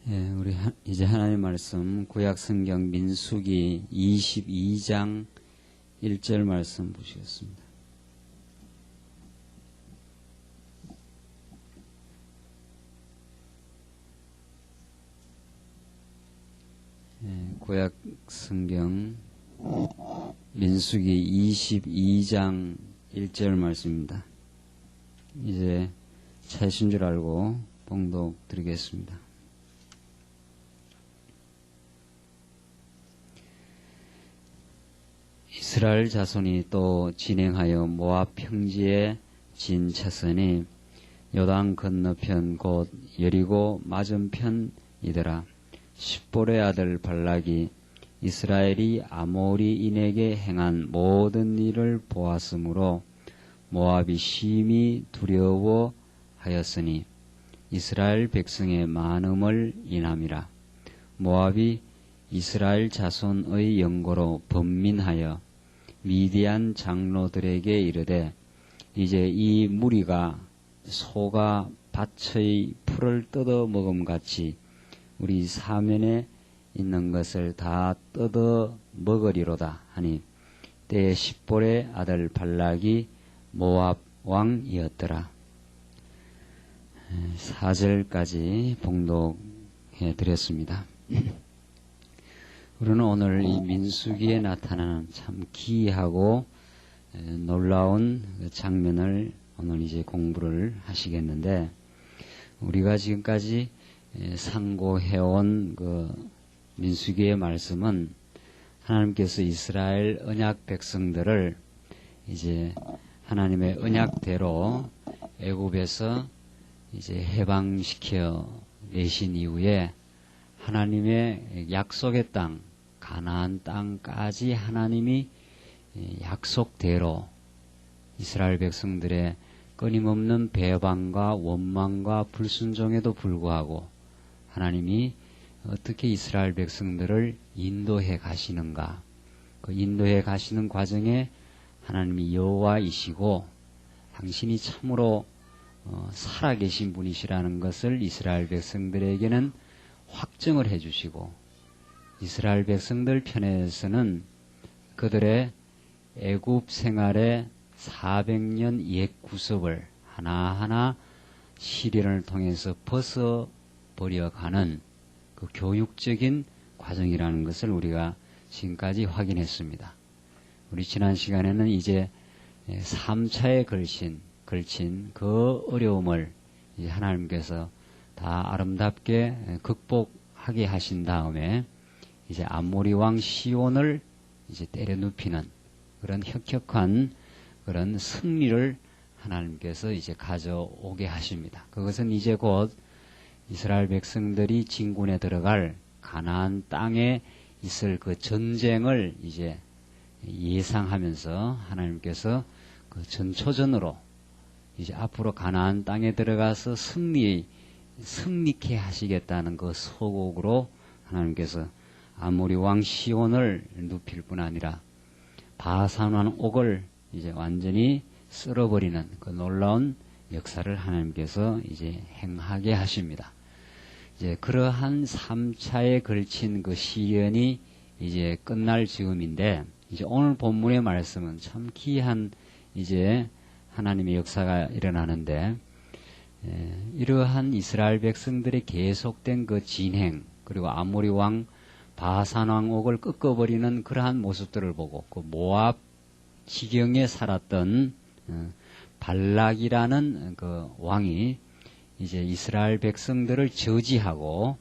우리 이제 하나님의 말씀 구약 성경 민수기 22장 1절 말씀 보시겠습니다. 구약 성경 민수기 22장 1절 말씀입니다. 이제 찾으신 줄 알고 봉독 드리겠습니다. 이스라엘 자손이 또 진행하여 모압 평지에 진 차선이 요단 건너편 곧 여리고 맞은편이더라. 십볼의 아들 발락이 이스라엘이 아모리인에게 행한 모든 일을 보았으므로 모압이 심히 두려워하였으니 이스라엘 백성의 많음을 인함이라. 모압이 이스라엘 자손의 영고로 번민하여 미디안 장로들에게 이르되 이제 이 무리가 소가 밭의 풀을 뜯어 먹음같이 우리 사면에 있는 것을 다 뜯어 먹으리로다 하니 때에 십볼의 아들 발락이 모압 왕이었더라. 4절까지 봉독해 드렸습니다. 우리는 오늘 이 민수기에 나타나는 참 기이하고 놀라운 장면을 오늘 이제 공부를 하시겠는데, 우리가 지금까지 상고해온 그 민수기의 말씀은 하나님께서 이스라엘 언약 백성들을 이제 하나님의 언약대로 애굽에서 이제 해방시켜 내신 이후에 하나님의 약속의 땅, 가나안 땅까지 하나님이 약속대로 이스라엘 백성들의 끊임없는 배반과 원망과 불순종에도 불구하고 하나님이 어떻게 이스라엘 백성들을 인도해 가시는가, 그 인도해 가시는 과정에 하나님이 여호와이시고 당신이 참으로 살아계신 분이시라는 것을 이스라엘 백성들에게는 확증을 해주시고, 이스라엘 백성들 편에서는 그들의 애굽 생활의 400년 옛 구습을 하나하나 시련을 통해서 벗어버려가는 그 교육적인 과정이라는 것을 우리가 지금까지 확인했습니다. 우리 지난 시간에는 이제 3차에 걸친 그 어려움을 이제 하나님께서 다 아름답게 극복하게 하신 다음에 이제 아모리 왕 시온을 이제 때려 눕히는 그런 혁혁한 그런 승리를 하나님께서 이제 가져오게 하십니다. 그것은 이제 곧 이스라엘 백성들이 진군에 들어갈 가나안 땅에 있을 그 전쟁을 이제 예상하면서 하나님께서 그 전초전으로 이제 앞으로 가나안 땅에 들어가서 승리케 하시겠다는 그 소곡으로 하나님께서 아모리 왕 시온을 눕힐 뿐 아니라 바산 옥을 이제 완전히 쓸어버리는 그 놀라운 역사를 하나님께서 이제 행하게 하십니다. 이제 그러한 3차에 걸친 그 시련이 이제 끝날 즈음인데, 이제 오늘 본문의 말씀은 참 귀한 이제 하나님의 역사가 일어나는데, 이러한 이스라엘 백성들의 계속된 그 진행, 그리고 아모리 왕 바산 왕옥을 꺾어버리는 그러한 모습들을 보고, 그 모압 지경에 살았던 발락이라는 그 왕이 이제 이스라엘 백성들을 저지하고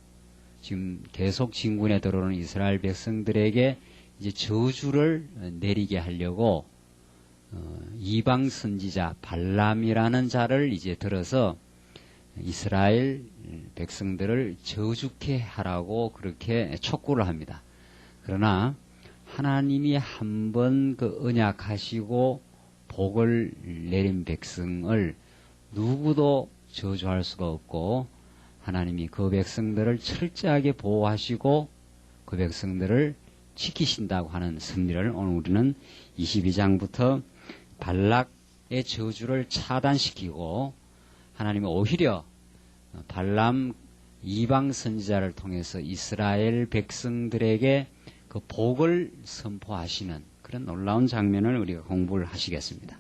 지금 계속 진군에 들어오는 이스라엘 백성들에게 이제 저주를 내리게 하려고 이방 선지자 발람이라는 자를 이제 들어서 이스라엘 백성들을 저주케 하라고 그렇게 촉구를 합니다. 그러나 하나님이 한번 그 언약하시고 복을 내린 백성을 누구도 저주할 수가 없고, 하나님이 그 백성들을 철저하게 보호하시고 그 백성들을 지키신다고 하는 섭리를 오늘 우리는 22장부터 발락의 저주를 차단시키고 하나님이 오히려 발람 이방 선지자를 통해서 이스라엘 백성들에게 그 복을 선포하시는 그런 놀라운 장면을 우리가 공부를 하시겠습니다.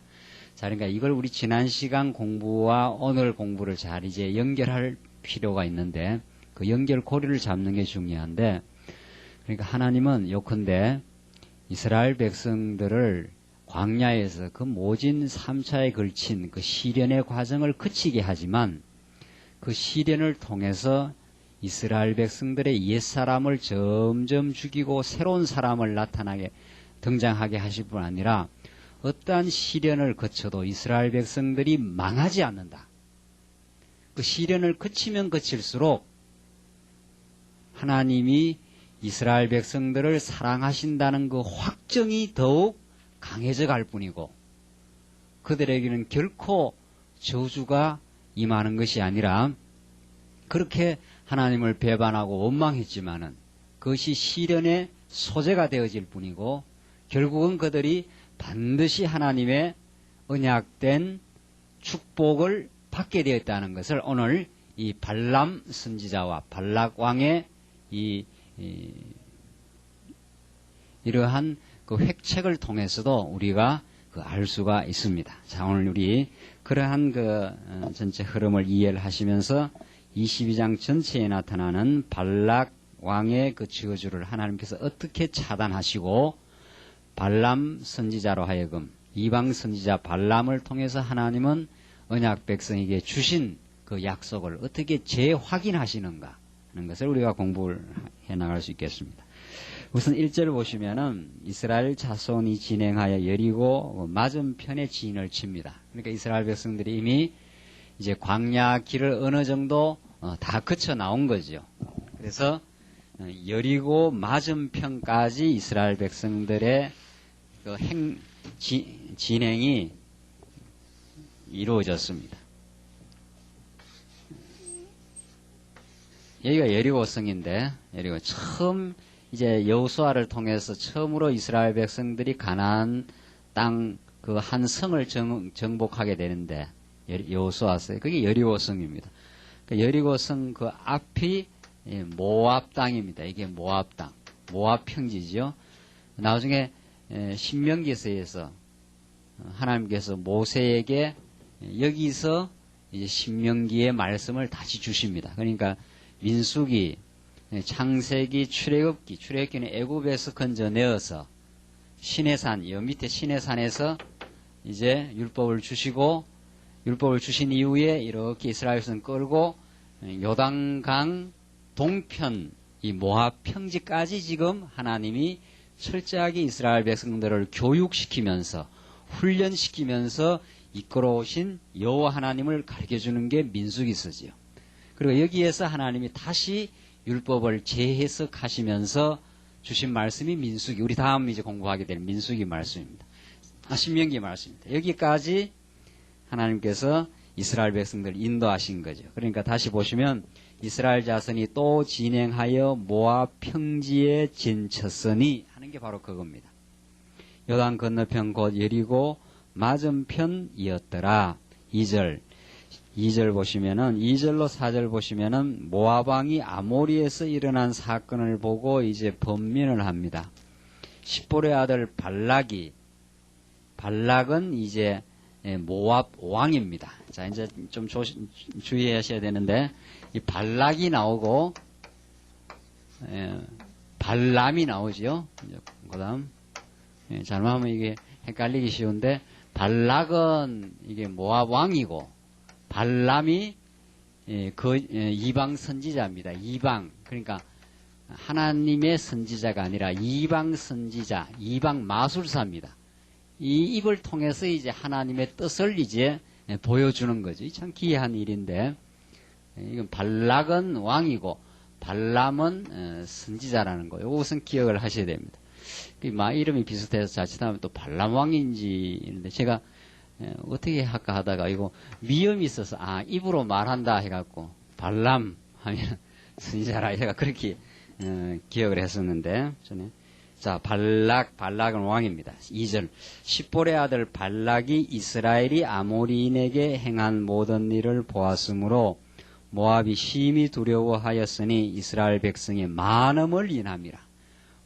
자, 그러니까 이걸 우리 지난 시간 공부와 오늘 공부를 잘 이제 연결할 필요가 있는데 그 연결고리를 잡는 게 중요한데, 그러니까 하나님은 요컨대 이스라엘 백성들을 광야에서 그 모진 3차에 걸친 그 시련의 과정을 그치게 하지만 그 시련을 통해서 이스라엘 백성들의 옛사람을 점점 죽이고 새로운 사람을 등장하게 하실 뿐 아니라 어떠한 시련을 거쳐도 이스라엘 백성들이 망하지 않는다. 그 시련을 거치면 거칠수록 하나님이 이스라엘 백성들을 사랑하신다는 그 확정이 더욱 강해져 갈 뿐이고, 그들에게는 결코 저주가 임하는 것이 아니라 그렇게 하나님을 배반하고 원망했지만은 그것이 시련의 소재가 되어질 뿐이고, 결국은 그들이 반드시 하나님의 언약된 축복을 받게 되었다는 것을 오늘 이 발람 선지자와 발락 왕의 이러한 그 획책을 통해서도 우리가 알 수가 있습니다. 자, 오늘 우리 그러한 전체 흐름을 이해를 하시면서 22장 전체에 나타나는 발락 왕의 그 저주를 하나님께서 어떻게 차단하시고 발람 선지자로 하여금 이방 선지자 발람을 통해서 하나님은 언약 백성에게 주신 그 약속을 어떻게 재확인하시는가 하는 것을 우리가 공부를 해나갈 수 있겠습니다. 우선 1절 보시면은 이스라엘 자손이 진행하여 여리고 맞은편에 진을 칩니다. 그러니까 이스라엘 백성들이 이미 이제 광야 길을 어느 정도 다 거쳐 나온 거죠. 그래서 여리고 맞은편까지 이스라엘 백성들의 그 진행이 이루어졌습니다. 여기가 여리고성인데, 여리고 처음 이제 여호수아를 통해서 처음으로 이스라엘 백성들이 가나안 땅 그 한 성을 정복하게 되는데, 여호수아서 그게 여리고성입니다. 그 여리고성 그 앞이 모압 땅입니다. 이게 모압 땅, 모압 평지죠. 나중에 신명기서에서 하나님께서 모세에게 여기서 이제 신명기의 말씀을 다시 주십니다. 그러니까 민수기, 창세기, 출애굽기는 애굽에서 건져내어서 시내산, 여 밑에 시내산에서 이제 율법을 주시고, 율법을 주신 이후에 이렇게 이스라엘 백성 끌고 요단강 동편 이 모압 평지까지 지금 하나님이 철저하게 이스라엘 백성들을 교육시키면서 훈련시키면서 이끌어오신 여호와 하나님을 가르쳐주는 게 민수기서지요. 그리고 여기에서 하나님이 다시 율법을 재해석하시면서 주신 말씀이 민수기, 우리 다음 이제 공부하게 될 민수기 말씀입니다. 신명기 말씀입니다. 여기까지 하나님께서 이스라엘 백성들을 인도하신 거죠. 그러니까 다시 보시면 이스라엘 자손이 또 진행하여 모압 평지에 진쳤으니 하는 게 바로 그겁니다. 요단 건너편 곧 여리고 맞은편이었더라. 2절 보시면은 2절로 4절 보시면은 모압 왕이 아모리에서 일어난 사건을 보고 이제 번민을 합니다. 십볼의 아들 발락은 이제 모압 왕입니다. 자, 이제 좀 주의하셔야 되는데 이 발락이 나오고 발람이 나오죠. 그다음 잘못하면 이게 헷갈리기 쉬운데 발락은 이게 모압 왕이고 발람이 이방 선지자입니다. 이방, 그러니까 하나님의 선지자가 아니라 이방 선지자, 이방 마술사입니다. 이 입을 통해서 이제 하나님의 뜻을 이제 보여주는 거죠. 참 기이한 일인데, 이건 발락은 왕이고 발람은 선지자라는 거예요. 이것은 기억을 하셔야 됩니다. 이름이 비슷해서 자칫하면 또 발람 왕인지 이런데 제가 어떻게 할까 하다가 이거 미음이 있어서 입으로 말한다 해갖고 발람 하면 선지자라 제가 그렇게 기억을 했었는데 전에. 자, 발락은 왕입니다. 2절 십볼의 아들 발락이 이스라엘이 아모리인에게 행한 모든 일을 보았으므로 모압이 심히 두려워하였으니 이스라엘 백성의 많음을 인함이라.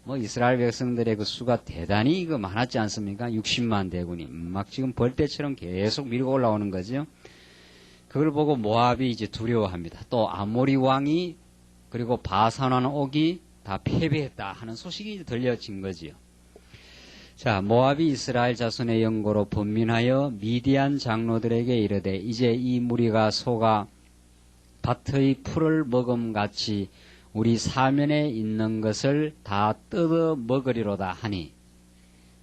뭐 이스라엘 백성들의 그 수가 대단히 많았지 않습니까? 60만 대군이 막 지금 벌떼처럼 계속 밀고 올라오는 거죠. 그걸 보고 모압이 이제 두려워합니다. 또 아모리 왕이 그리고 바산왕 옥이 다 패배했다 하는 소식이 들려진 거지요. 자, 모압이 이스라엘 자손의 영고로 번민하여 미디안 장로들에게 이르되 이제 이 무리가 소가 밭의 풀을 먹음같이 우리 사면에 있는 것을 다 뜯어 먹으리로다 하니,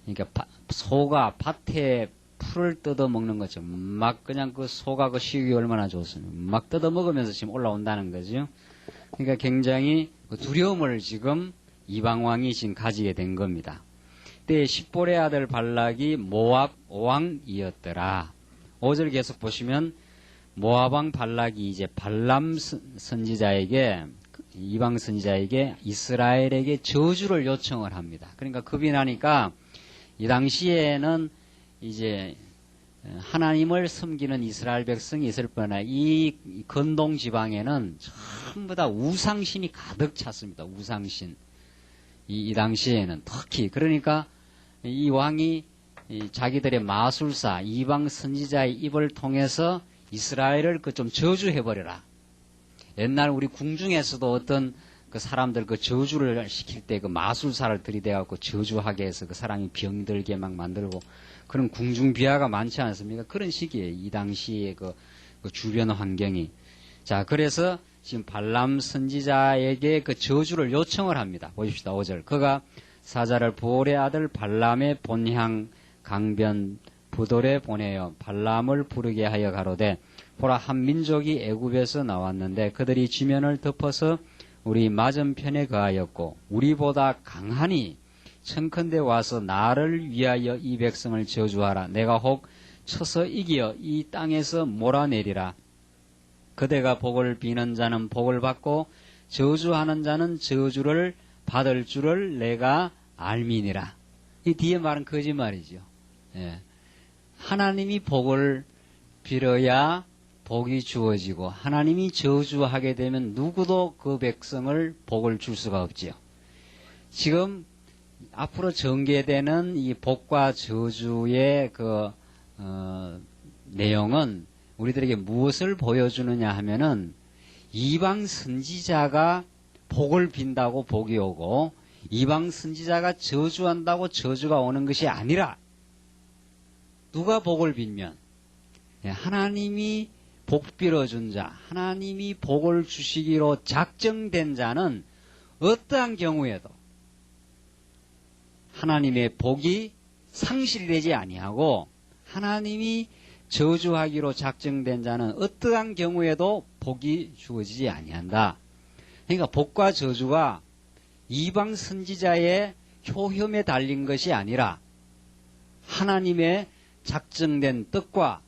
그러니까 소가 밭에 풀을 뜯어 먹는 거죠. 막 그냥 그 소가 그 식욕이 얼마나 좋습니까? 막 뜯어 먹으면서 지금 올라온다는 거죠. 그러니까 굉장히 두려움을 지금 이방왕이 지금 가지게 된 겁니다. 그때 십볼의 아들 발락이 모압 왕이었더라. 5절 계속 보시면 모압 왕 발락이 이제 발람 선지자에게, 이방 선지자에게 이스라엘에게 저주를 요청을 합니다. 그러니까 겁이 나니까 이 당시에는 이제 하나님을 섬기는 이스라엘 백성이 있을 뻔한 이 건동 지방에는 전부 다 우상신이 가득 찼습니다. 우상신. 이 당시에는 특히 그러니까 이 왕이 자기들의 마술사 이방 선지자의 입을 통해서 이스라엘을 좀 저주해버려라. 옛날 우리 궁중에서도 어떤 그 사람들 그 저주를 시킬 때 그 마술사를 들이대갖고 저주하게 해서 그 사람이 병들게 막 만들고 그런 궁중 비하가 많지 않습니까? 그런 시기에 이 당시의 그 주변 환경이. 자, 그래서 지금 발람 선지자에게 그 저주를 요청을 합니다. 보십시다. 5절. 그가 사자를 보올의 아들 발람의 본향 강변 부돌에 보내어 발람을 부르게 하여 가로되 보라 한 민족이 애굽에서 나왔는데 그들이 지면을 덮어서 우리 맞은편에 거하였고 우리보다 강하니 청컨대 와서 나를 위하여 이 백성을 저주하라. 내가 혹 쳐서 이기어 이 땅에서 몰아내리라. 그대가 복을 비는 자는 복을 받고 저주하는 자는 저주를 받을 줄을 내가 알미니라. 이 뒤에 말은 거짓말이죠. 예. 하나님이 복을 빌어야 복이 주어지고 하나님이 저주하게 되면 누구도 그 백성을 복을 줄 수가 없지요. 지금 앞으로 전개되는 이 복과 저주의 내용은 우리들에게 무엇을 보여주느냐 하면은 이방 선지자가 복을 빈다고 복이 오고 이방 선지자가 저주한다고 저주가 오는 것이 아니라 누가 복을 빌면 하나님이 복 빌어준 자, 하나님이 복을 주시기로 작정된 자는 어떠한 경우에도 하나님의 복이 상실되지 아니하고 하나님이 저주하기로 작정된 자는 어떠한 경우에도 복이 주어지지 아니한다. 그러니까 복과 저주가 이방 선지자의 효험에 달린 것이 아니라 하나님의 작정된 뜻과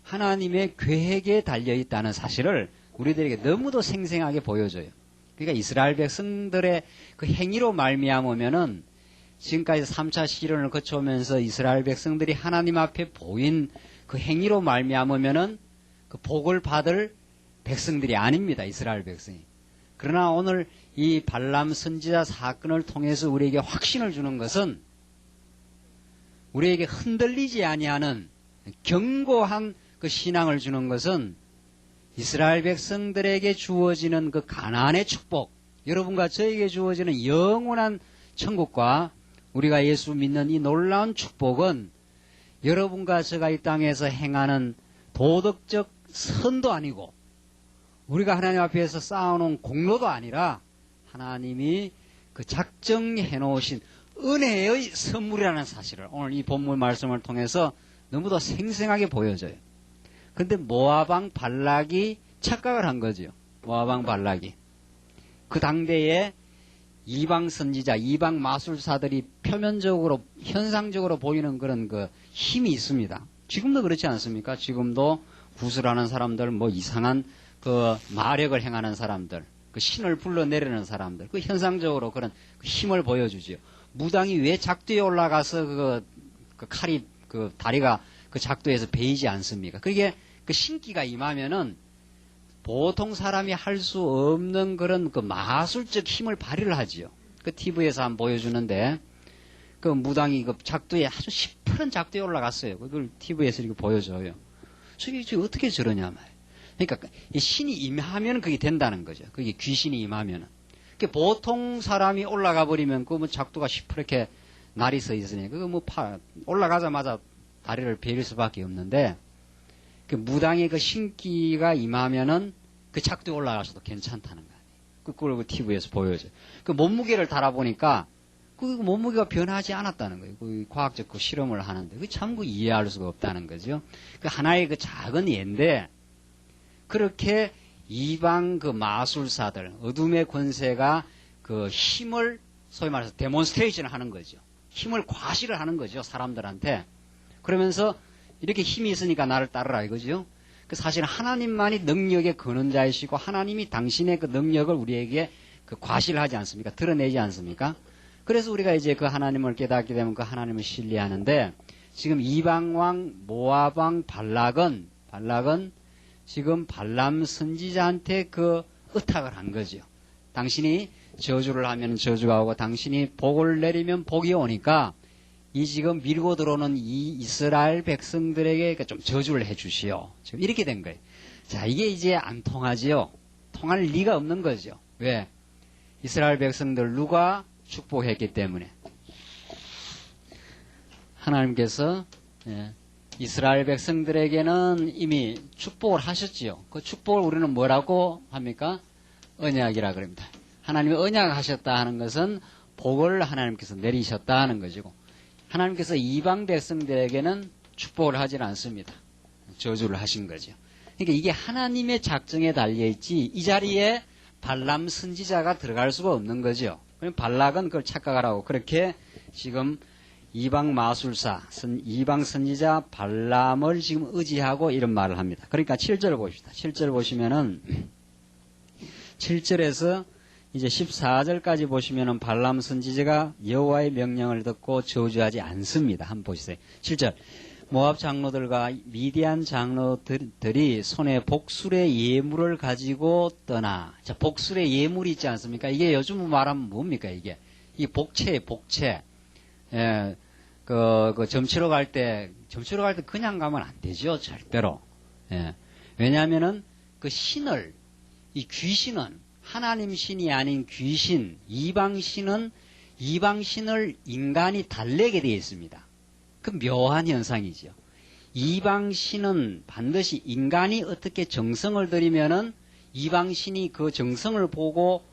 하나님의 계획에 달려있다는 사실을 우리들에게 너무도 생생하게 보여줘요. 그러니까 이스라엘 백성들의 그 행위로 말미암으면은 지금까지 3차 시련을 거쳐오면서 이스라엘 백성들이 하나님 앞에 보인 그 행위로 말미암으면은 그 복을 받을 백성들이 아닙니다. 이스라엘 백성이. 그러나 오늘 이 발람 선지자 사건을 통해서 우리에게 확신을 주는 것은 우리에게 흔들리지 아니하는 견고한 그 신앙을 주는 것은 이스라엘 백성들에게 주어지는 그 가나안의 축복, 여러분과 저에게 주어지는 영원한 천국과 우리가 예수 믿는 이 놀라운 축복은 여러분과 제가 이 땅에서 행하는 도덕적 선도 아니고 우리가 하나님 앞에서 쌓아놓은 공로도 아니라 하나님이 그 작정해 놓으신 은혜의 선물이라는 사실을 오늘 이 본문 말씀을 통해서 너무도 생생하게 보여줘요. 근데 모압 왕 발락이 착각을 한 거죠. 모압 왕 발락이. 그 당대에 이방 선지자, 이방 마술사들이 표면적으로, 현상적으로 보이는 그런 그 힘이 있습니다. 지금도 그렇지 않습니까? 지금도 구슬하는 사람들, 뭐 이상한 그 마력을 행하는 사람들, 그 신을 불러내리는 사람들, 그 현상적으로 그런 그 힘을 보여주지요. 무당이 왜 작두에 올라가서 그 칼이, 다리가 그 작두에서 베이지 않습니까? 그게 그 신기가 임하면은 보통 사람이 할 수 없는 그런 그 마술적 힘을 발휘를 하지요. 그 TV에서 한번 보여주는데, 그 무당이 그 작두에 아주 시퍼런 작두에 올라갔어요. 그걸 TV에서 이렇게 보여줘요. 저게 어떻게 저러냐 말이에요. 그러니까 이 신이 임하면 그게 된다는 거죠. 그게 귀신이 임하면은. 보통 사람이 올라가 버리면 그 뭐 작두가 시퍼렇게 날이 서 있으니 그거 뭐 올라가자마자 다리를 베릴 수밖에 없는데, 그 무당의 그 신기가 임하면은 그 작두에 올라가서도 괜찮다는 거 아니에요. 그걸 그 TV에서 보여줘요. 그 몸무게를 달아보니까 그 몸무게가 변하지 않았다는 거예요. 그 과학적 그 실험을 하는데 그 참 그 이해할 수가 없다는 거죠. 그 하나의 그 작은 예인데, 그렇게 이방 그 마술사들, 어둠의 권세가 그 힘을 소위 말해서 데몬스트레이션을 하는 거죠. 힘을 과시를 하는 거죠, 사람들한테. 그러면서 이렇게 힘이 있으니까 나를 따르라 이거죠. 그 사실 하나님만이 능력의 근원자이시고 하나님이 당신의 그 능력을 우리에게 그 과시를 하지 않습니까? 드러내지 않습니까? 그래서 우리가 이제 그 하나님을 깨닫게 되면 그 하나님을 신뢰하는데, 지금 이방왕 모압왕 발락은 지금 발람 선지자한테 그 의탁을 한 거죠. 당신이 저주를 하면 저주가 오고 당신이 복을 내리면 복이 오니까 이 지금 밀고 들어오는 이 이스라엘 백성들에게 좀 저주를 해 주시오. 지금 이렇게 된 거예요. 자, 이게 이제 안 통하지요. 통할 리가 없는 거죠. 왜? 이스라엘 백성들 누가 축복했기 때문에. 하나님께서 이스라엘 백성들에게는 이미 축복을 하셨지요. 그 축복을 우리는 뭐라고 합니까? 언약이라 그럽니다. 하나님이 언약하셨다 하는 것은 복을 하나님께서 내리셨다 하는 것이고, 하나님께서 이방 백성들에게는 축복을 하지 않습니다. 저주를 하신 거죠. 그러니까 이게 하나님의 작정에 달려있지, 이 자리에 발람 선지자가 들어갈 수가 없는 거죠. 그럼 발락은 그걸 착각하라고 그렇게 지금 이방 마술사, 이방 선지자 발람을 지금 의지하고 이런 말을 합니다. 그러니까 7절 봅시다. 7절 보시면은 7절에서 이제 14절까지 보시면은 발람 선지자가 여호와의 명령을 듣고 저주하지 않습니다. 한번 보시세요. 7절. 모압 장로들과 미디안 장로들이 손에 복술의 예물을 가지고 떠나. 자, 복술의 예물이 있지 않습니까? 이게 요즘 말하면 뭡니까, 이게? 이 복채. 예, 점치러 갈 때 그냥 가면 안 되죠, 절대로. 예. 왜냐면은 그 신을, 이 귀신은 하나님 신이 아닌 귀신, 이방신을 인간이 달래게 되어 있습니다. 그 묘한 현상이죠. 이방신은 반드시 인간이 어떻게 정성을 들이면은 이방신이 그 정성을 보고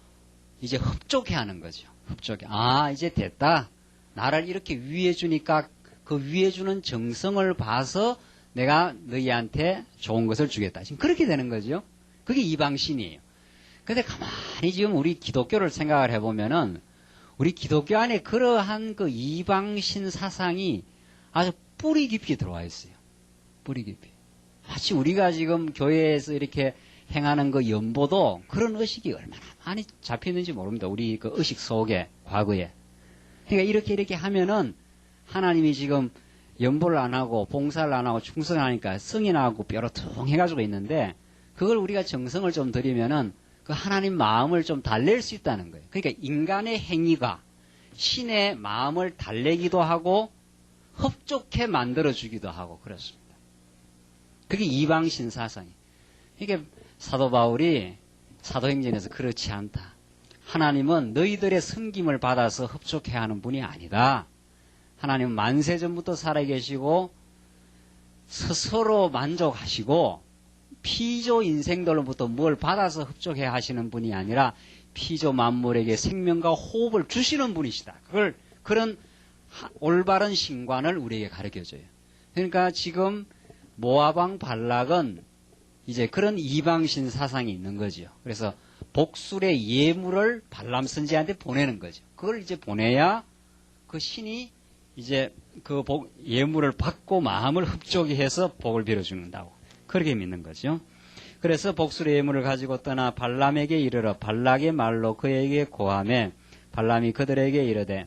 이제 흡족해 하는 거죠. 흡족해. 아, 이제 됐다. 나를 이렇게 위해 주니까 그 위해 주는 정성을 봐서 내가 너희한테 좋은 것을 주겠다. 지금 그렇게 되는 거죠. 그게 이방신이에요. 근데 가만히 지금 우리 기독교를 생각을 해보면은 우리 기독교 안에 그러한 그 이방신 사상이 아주 뿌리 깊이 들어와 있어요. 뿌리 깊이. 마치 우리가 지금 교회에서 이렇게 행하는 그 연보도 그런 의식이 얼마나 많이 잡혔는지 모릅니다. 우리 그 의식 속에, 과거에. 그러니까 이렇게 하면은 하나님이 지금 연보를 안 하고 봉사를 안 하고 충성하니까 성인하고 뾰로통 해가지고 있는데, 그걸 우리가 정성을 좀 들이면은 그 하나님 마음을 좀 달랠 수 있다는 거예요. 그러니까 인간의 행위가 신의 마음을 달래기도 하고 흡족해 만들어주기도 하고 그렇습니다. 그게 이방신 사상이에요. 이게 사도 바울이 사도행전에서 그렇지 않다. 하나님은 너희들의 섬김을 받아서 흡족해하는 분이 아니다. 하나님은 만세전부터 살아계시고 스스로 만족하시고 피조 인생들로부터 뭘 받아서 흡족해 하시는 분이 아니라 피조 만물에게 생명과 호흡을 주시는 분이시다. 그런 올바른 신관을 우리에게 가르쳐줘요. 그러니까 지금 모압왕 발락은 이제 그런 이방신 사상이 있는 거죠. 그래서 복술의 예물을 발람 선지자한테 보내는 거죠. 그걸 이제 보내야 그 신이 이제 그 예물을 받고 마음을 흡족히 해서 복을 빌어주는다고. 그렇게 믿는 거죠. 그래서 복술의 예물을 가지고 떠나 발람에게 이르러 발락의 말로 그에게 고하매 발람이 그들에게 이르되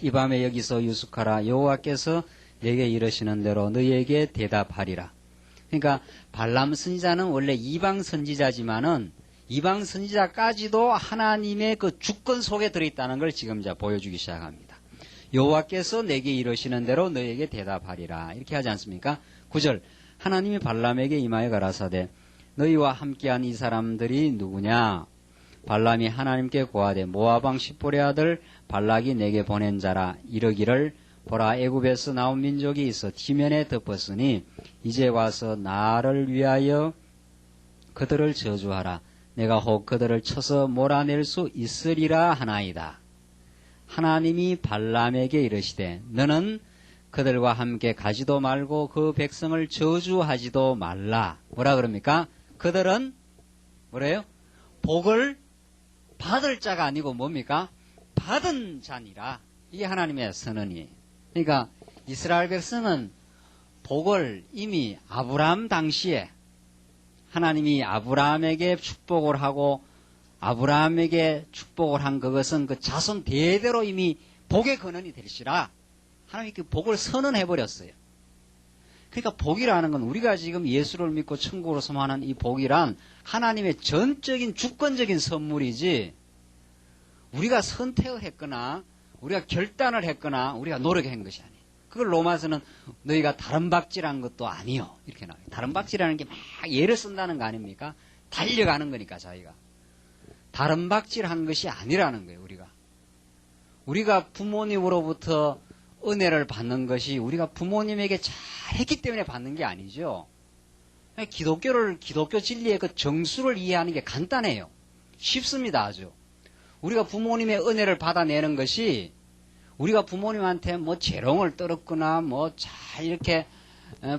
이 밤에 여기서 유숙하라. 여호와께서 내게 이르시는 대로 너희에게 대답하리라. 그러니까 발람 선지자는 원래 이방 선지자지만은 이방 선지자까지도 하나님의 그 주권 속에 들어있다는 걸 지금 이제 보여주기 시작합니다. 여호와께서 내게 이르시는 대로 너에게 대답하리라. 이렇게 하지 않습니까? 9절. 하나님이 발람에게 임하여 가라사대 너희와 함께한 이 사람들이 누구냐? 발람이 하나님께 고하되 모압 왕 십볼의 아들 발락이 내게 보낸 자라. 이르기를 보라 애굽에서 나온 민족이 있어 티면에 덮었으니 이제 와서 나를 위하여 그들을 저주하라. 내가 혹 그들을 쳐서 몰아낼 수 있으리라 하나이다. 하나님이 발람에게 이르시되 너는 그들과 함께 가지도 말고 그 백성을 저주하지도 말라. 뭐라 그럽니까? 그들은 뭐래요? 복을 받을 자가 아니고 뭡니까? 받은 자니라. 이게 하나님의 선언이에요. 그러니까 이스라엘 백성은 복을 이미 아브라함 당시에 하나님이 아브라함에게 축복을 하고 아브라함에게 축복을 한 그것은 그 자손 대대로 이미 복의 근원이 될시라 하나님이 그 복을 선언해버렸어요. 그러니까 복이라는 건 우리가 지금 예수를 믿고 천국으로 소망하는 이 복이란 하나님의 전적인 주권적인 선물이지 우리가 선택을 했거나 우리가 결단을 했거나 우리가 노력한 것이 아니에요. 그걸 로마서는 너희가 다른 박질한 것도 아니요 이렇게 나와요. 다른 박질하는 게 막 예를 쓴다는 거 아닙니까? 달려가는 거니까 자기가. 다른 박질한 것이 아니라는 거예요. 우리가 부모님으로부터 은혜를 받는 것이 우리가 부모님에게 잘했기 때문에 받는 게 아니죠. 기독교 진리의 그 정수를 이해하는 게 간단해요. 쉽습니다. 아주. 우리가 부모님의 은혜를 받아내는 것이 우리가 부모님한테 뭐 재롱을 떨었거나 뭐 잘 이렇게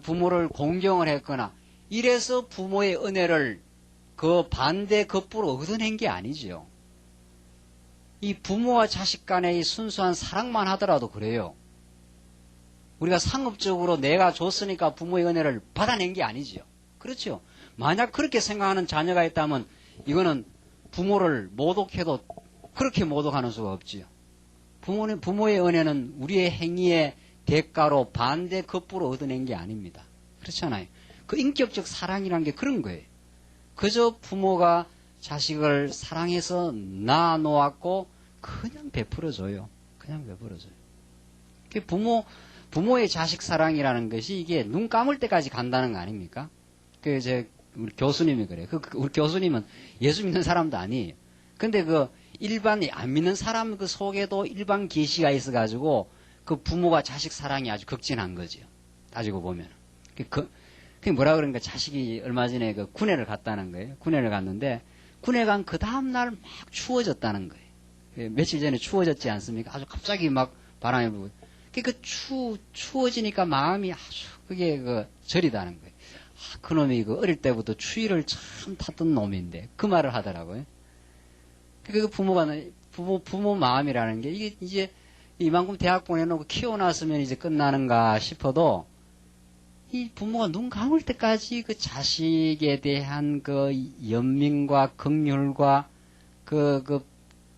부모를 공경을 했거나 이래서 부모의 은혜를 그 반대 급부로 얻어낸 게 아니죠. 이 부모와 자식 간의 이 순수한 사랑만 하더라도 그래요. 우리가 상업적으로 내가 줬으니까 부모의 은혜를 받아낸 게 아니죠. 그렇죠. 만약 그렇게 생각하는 자녀가 있다면 이거는 부모를 모독해도 그렇게 모독하는 수가 없지요. 부모의 은혜는 우리의 행위의 대가로 반대 급부로 얻어낸 게 아닙니다. 그렇잖아요. 그 인격적 사랑이라는 게 그런 거예요. 그저 부모가 자식을 사랑해서 낳아놓았고 그냥 베풀어줘요. 그냥 베풀어줘요. 부모의 자식 사랑이라는 것이 이게 눈 감을 때까지 간다는 거 아닙니까? 우리 교수님이 그래요. 우리 교수님은 예수 믿는 사람도 아니에요. 근데 일반 안 믿는 사람 그 속에도 일반 계시가 있어가지고 그 부모가 자식 사랑이 아주 극진한 거죠. 따지고 보면. 그게 뭐라 그러니까 자식이 얼마 전에 군회를 갔다는 거예요. 군회를 갔는데 군회 간 그 다음날 막 추워졌다는 거예요. 며칠 전에 추워졌지 않습니까? 아주 갑자기 막 바람이 불고. 추워지니까 마음이 아주 그게 저리다는 거예요. 그놈이 어릴 때부터 추위를 참 탔던 놈인데 그 말을 하더라고요. 그 부모 마음이라는 게 이게 이제 이만큼 대학 보내놓고 키워놨으면 이제 끝나는가 싶어도 이 부모가 눈 감을 때까지 그 자식에 대한 그 연민과 긍휼과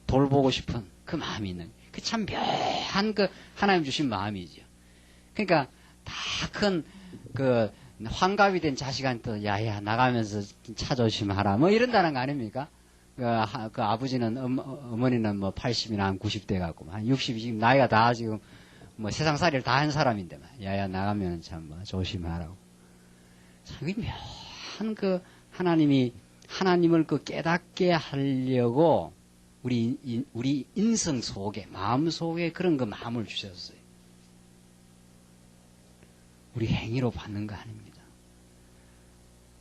돌보고 싶은 그 마음이 있는 그 참 묘한 하나님 주신 마음이죠. 그러니까 다 큰 환갑이 된 자식한테 야야 나가면서 차 조심하라 뭐 이런다는 거 아닙니까? 그 아버지는 어머니는 뭐 80이나 한 90대 갖고 한 60이 지금 나이가 다 지금 뭐 세상살이를 다 한 사람인데 야야 나가면 참 뭐 조심하라고. 참 묘한 하나님을 깨닫게 하려고 우리 인성 속에 마음 속에 그런 마음을 주셨어요. 우리 행위로 받는 거 아닙니다.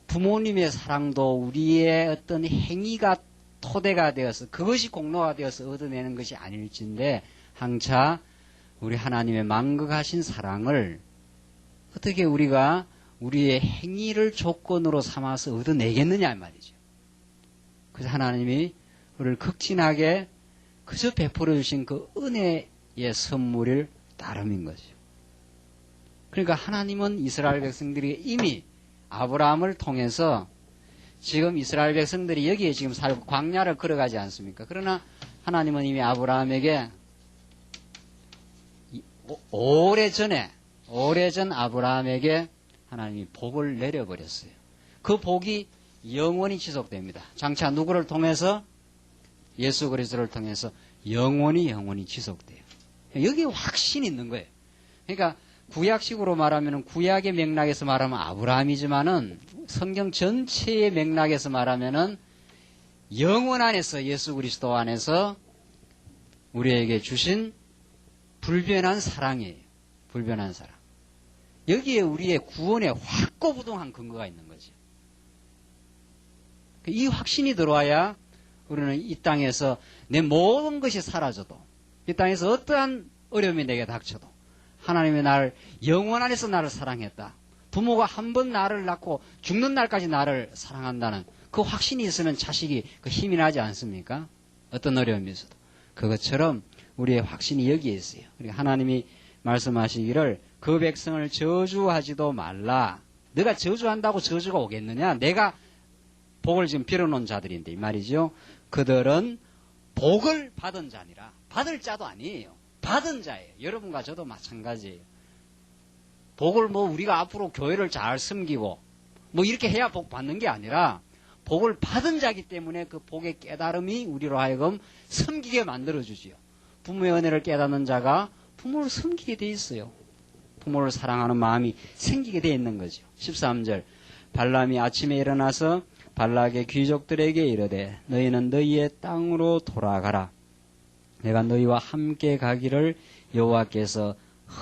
부모님의 사랑도 우리의 어떤 행위가 토대가 되어서 그것이 공로가 되어서 얻어내는 것이 아닐진데 항차 우리 하나님의 만극하신 사랑을 어떻게 우리가 우리의 행위를 조건으로 삼아서 얻어내겠느냐 말이죠. 그래서 하나님이 우리를 극진하게 그저 베풀어 주신 그 은혜의 선물을 따름인 거죠. 그러니까 하나님은 이스라엘 백성들이 이미 아브라함을 통해서 지금 이스라엘 백성들이 여기에 지금 살고 광야를 걸어가지 않습니까? 그러나 하나님은 이미 아브라함에게 오래전 아브라함에게 하나님이 복을 내려버렸어요. 그 복이 영원히 지속됩니다. 장차 누구를 통해서? 예수 그리스도를 통해서 영원히 지속돼요. 여기에 확신이 있는 거예요. 그러니까 구약식으로 말하면 구약의 맥락에서 말하면 아브라함이지만은 성경 전체의 맥락에서 말하면은 영원 안에서 예수 그리스도 안에서 우리에게 주신 불변한 사랑이에요. 불변한 사랑. 여기에 우리의 구원에 확고부동한 근거가 있는 거죠. 이 확신이 들어와야 우리는 이 땅에서 내 모든 것이 사라져도, 이 땅에서 어떠한 어려움이 내게 닥쳐도 하나님의 나를 영원 안에서 나를 사랑했다. 부모가 한 번 나를 낳고 죽는 날까지 나를 사랑한다는 그 확신이 있으면 자식이 그 힘이 나지 않습니까? 어떤 어려움이 있어도. 그것처럼 우리의 확신이 여기에 있어요. 그러니까 하나님이 말씀하시기를 그 백성을 저주하지도 말라. 네가 저주한다고 저주가 오겠느냐? 내가 복을 지금 빌어놓은 자들인데 이 말이죠. 그들은 복을 받은 자니라. 받을 자도 아니에요. 받은 자예요. 여러분과 저도 마찬가지예요. 복을 뭐 우리가 앞으로 교회를 잘 섬기고 뭐 이렇게 해야 복 받는 게 아니라 복을 받은 자이기 때문에 그 복의 깨달음이 우리로 하여금 섬기게 만들어주지요. 부모의 은혜를 깨닫는 자가 부모를 섬기게 돼 있어요. 부모를 사랑하는 마음이 생기게 돼 있는 거죠. 13절 발람이 아침에 일어나서 발락의 귀족들에게 이르되 너희는 너희의 땅으로 돌아가라. 내가 너희와 함께 가기를 여호와께서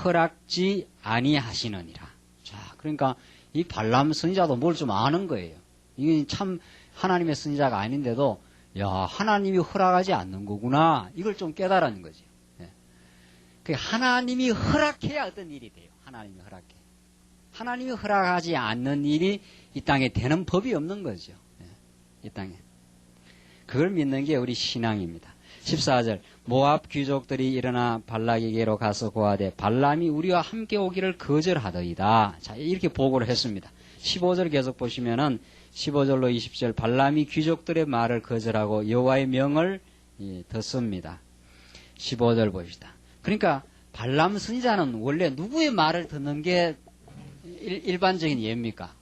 허락지 아니하시느니라. 자, 그러니까 이 발람 선지자도 뭘 좀 아는 거예요. 이게 참 하나님의 선지자가 아닌데도 야, 하나님이 허락하지 않는 거구나. 이걸 좀 깨달은 거죠. 예. 하나님이 허락해야 어떤 일이 돼요. 하나님이 허락해. 하나님이 허락하지 않는 일이 이 땅에 되는 법이 없는 거죠. 예. 이 땅에. 그걸 믿는 게 우리 신앙입니다. 14절 모압 귀족들이 일어나 발락에게로 가서 고하되 발람이 우리와 함께 오기를 거절하더이다. 자, 이렇게 보고를 했습니다. 15절 계속 보시면은 15절로 20절 발람이 귀족들의 말을 거절하고 여호와의 명을 듣습니다. 15절 보시다. 그러니까 발람 선지자는 원래 누구의 말을 듣는 게 일반적인 예입니까?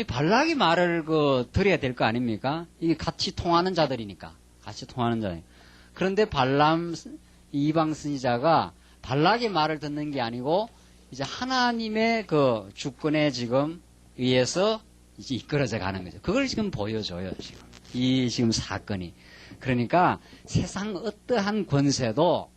발락이 말을 들어야 될 거 아닙니까? 이게 같이 통하는 자들이니까. 같이 통하는 자들이니까. 그런데 발람 이방 선지자가 발락의 말을 듣는 게 아니고 이제 하나님의 그 주권에 지금 의해서 이제 이끌어져 가는 거죠. 그걸 지금 보여줘요, 지금. 이 지금 사건이. 그러니까 세상 어떠한 권세도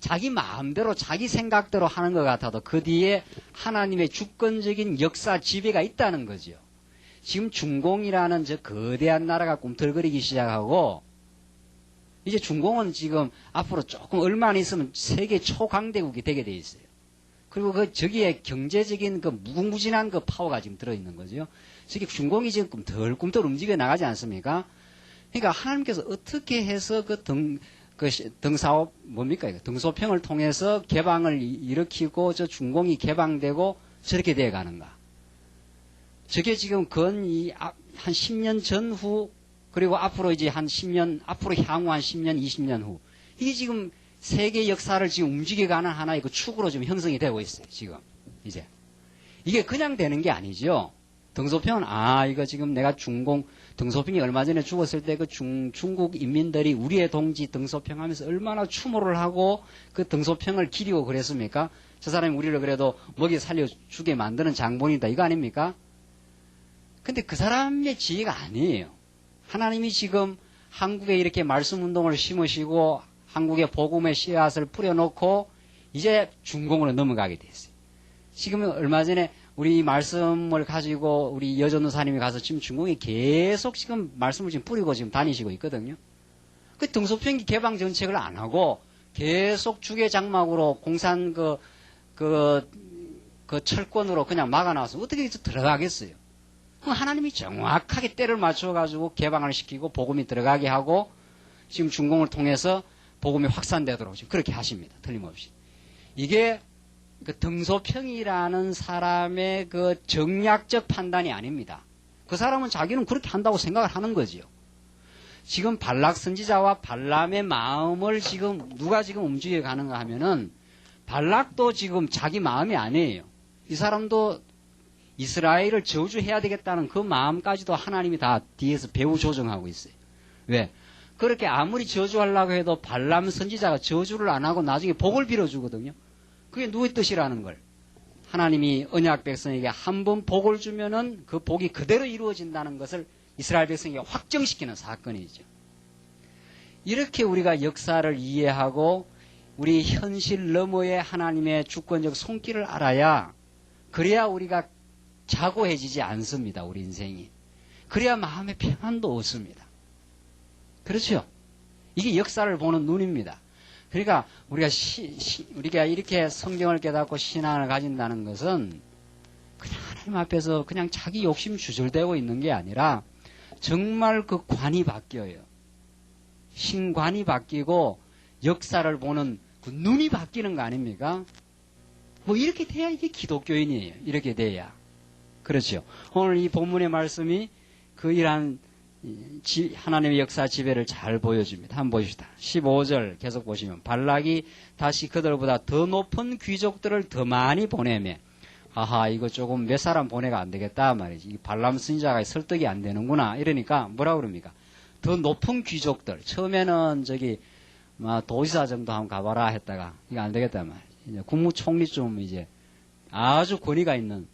자기 마음대로 자기 생각대로 하는 것 같아도 그 뒤에 하나님의 주권적인 역사 지배가 있다는 거죠. 지금 중공이라는 저 거대한 나라가 꿈틀거리기 시작하고 이제 중공은 지금 앞으로 조금 얼마 안 있으면 세계 초강대국이 되게 돼 있어요. 그리고 저기에 경제적인 무궁무진한 파워가 지금 들어있는 거죠. 저기 중공이 지금 꿈틀꿈틀 움직여 나가지 않습니까? 그러니까 하나님께서 어떻게 해서 등사업 뭡니까 이거 등소평을 통해서 개방을 일으키고 저 중공이 개방되고 저렇게 돼 가는가? 저게 지금 한 10년 전후, 그리고 앞으로 이제 한 10년, 앞으로 향후 한 10년, 20년 후. 이게 지금 세계 역사를 지금 움직여가는 하나의 축으로 지금 형성이 되고 있어요, 지금. 이제. 이게 그냥 되는 게 아니죠. 등소평은, 이거 지금 내가 등소평이 얼마 전에 죽었을 때 중국 인민들이 우리의 동지 등소평 하면서 얼마나 추모를 하고 그 등소평을 기리고 그랬습니까? 저 사람이 우리를 그래도 먹이 살려주게 만드는 장본이다, 이거 아닙니까? 근데 그 사람의 지혜가 아니에요. 하나님이 지금 한국에 이렇게 말씀 운동을 심으시고 한국에 복음의 씨앗을 뿌려놓고 이제 중공으로 넘어가게 됐어요. 지금 얼마 전에 우리 말씀을 가지고 우리 여전도사님이 가서 지금 중공에 계속 지금 말씀을 지금 뿌리고 지금 다니시고 있거든요. 그 등소평기 개방 정책을 안 하고 계속 주계 장막으로 공산 철권으로 그냥 막아놔서 어떻게 들어가겠어요? 하나님이 정확하게 때를 맞춰가지고 개방을 시키고 복음이 들어가게 하고 지금 중공을 통해서 복음이 확산되도록 지금 그렇게 하십니다. 틀림없이. 이게 등소평이라는 사람의 정략적 판단이 아닙니다. 그 사람은 자기는 그렇게 한다고 생각을 하는 거지요. 지금 발락 선지자와 발람의 마음을 지금 누가 지금 움직여 가는가 하면은 발락도 지금 자기 마음이 아니에요. 이 사람도 이스라엘을 저주해야 되겠다는 그 마음까지도 하나님이 다 뒤에서 배후 조정하고 있어요. 왜? 그렇게 아무리 저주하려고 해도 발람 선지자가 저주를 안 하고 나중에 복을 빌어주거든요. 그게 누구의 뜻이라는 걸. 하나님이 언약 백성에게 한 번 복을 주면은 그 복이 그대로 이루어진다는 것을 이스라엘 백성에게 확정시키는 사건이죠. 이렇게 우리가 역사를 이해하고 우리 현실 너머의 하나님의 주권적 손길을 알아야, 그래야 우리가 자고해지지 않습니다. 우리 인생이. 그래야 마음의 평안도 얻습니다. 그렇죠? 이게 역사를 보는 눈입니다. 그러니까 우리가 이렇게 성경을 깨닫고 신앙을 가진다는 것은 그냥 하나님 앞에서 그냥 자기 욕심 주절되고 있는 게 아니라 정말 그 관이 바뀌어요. 신관이 바뀌고 역사를 보는 그 눈이 바뀌는 거 아닙니까? 뭐 이렇게 돼야 이게 기독교인이에요. 이렇게 돼야. 그렇죠. 오늘 이 본문의 말씀이 그 이러한 하나님의 역사 지배를 잘 보여줍니다. 한번 보십시다. 15절 계속 보시면 발락이 다시 그들보다 더 높은 귀족들을 더 많이 보내매, 아하, 이거 조금 몇 사람 보내가 안 되겠다 말이지. 이 발람 선지자가 설득이 안 되는구나. 이러니까 뭐라 그럽니까? 더 높은 귀족들. 처음에는 도지사 정도 한번 가봐라 했다가 이거 안 되겠다 말이지. 이제 국무총리쯤 이제 아주 권위가 있는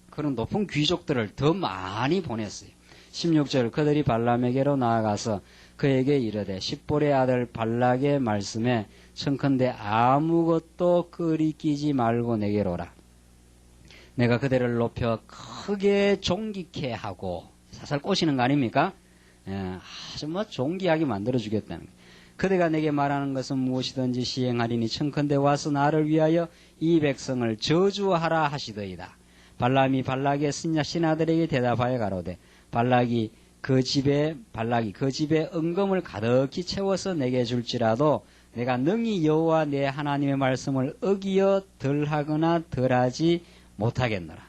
그런 높은 귀족들을 더 많이 보냈어요. 16절 그들이 발람에게로 나아가서 그에게 이르되 십볼의 아들 발락의 말씀에 청컨대 아무것도 끄리끼지 말고 내게로 오라. 내가 그들을 높여 크게 존귀케 하고, 사살 꼬시는 거 아닙니까? 아주 존귀하게 만들어주겠다는 거예요. 그대가 내게 말하는 것은 무엇이든지 시행하리니 청컨대 와서 나를 위하여 이 백성을 저주하라 하시더이다. 발람이 발락의 신하들에게 대답하여 가로되 발락이 그 집에 은금을 가득히 채워서 내게 줄지라도 내가 능히 여호와 내 하나님의 말씀을 어기어 덜하거나 덜하지 못하겠노라.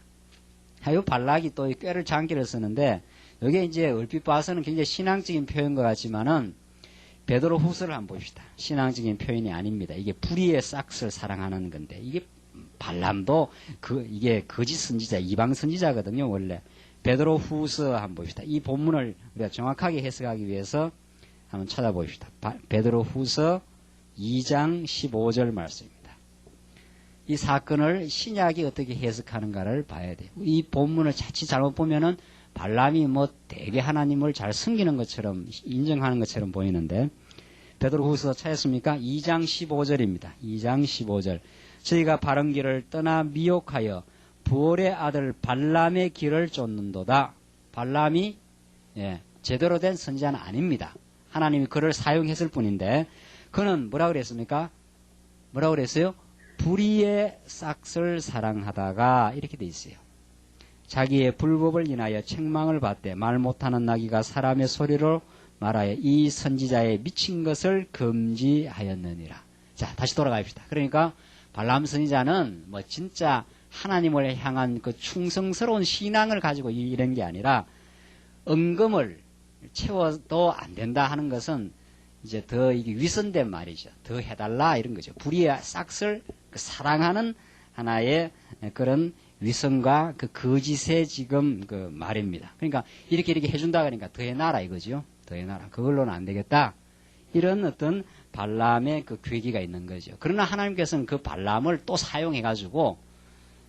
이 발락이 또 꾀를 장기를 쓰는데, 이게 이제 얼핏 봐서는 굉장히 신앙적인 표현인 것 같지만은 베드로 후서를 한번 봅시다. 신앙적인 표현이 아닙니다. 이게 불의의 싹을 사랑하는 건데, 이게 발람도 이게 거짓 선지자, 이방 선지자거든요, 원래. 베드로 후서 한번 봅시다. 이 본문을 우리가 정확하게 해석하기 위해서 한번 찾아봅시다. 베드로 후서 2장 15절 말씀입니다. 이 사건을 신약이 어떻게 해석하는가를 봐야 돼요. 이 본문을 자칫 잘못 보면은 발람이 되게 하나님을 잘 섬기는 것처럼 인정하는 것처럼 보이는데, 베드로 후서 찾았습니까? 2장 15절입니다. 2장 15절. 저희가 바른 길을 떠나 미혹하여 부올의 아들 발람의 길을 쫓는도다. 발람이 제대로 된 선지자는 아닙니다. 하나님이 그를 사용했을 뿐인데, 그는 뭐라고 그랬습니까? 뭐라고 그랬어요? 불의의 싹을 사랑하다가, 이렇게 돼 있어요. 자기의 불법을 인하여 책망을 받되 말 못하는 나귀가 사람의 소리로 말하여 이 선지자의 미친 것을 금지하였느니라. 자, 다시 돌아갑시다. 그러니까 발람 선지자는 진짜 하나님을 향한 그 충성스러운 신앙을 가지고 이런 게 아니라, 은금을 채워도 안 된다 하는 것은 이제 더 이게 위선된 말이죠. 더 해달라 이런 거죠. 불의의 싹을 사랑하는 하나의 그런 위선과 그 거짓의 지금 그 말입니다. 그러니까 이렇게 해준다 그러니까 더 해놔라 이거죠. 더 해놔라. 그걸로는 안 되겠다. 이런 어떤 발람의 그 괴기가 있는 거죠. 그러나 하나님께서는 그 발람을 또 사용해가지고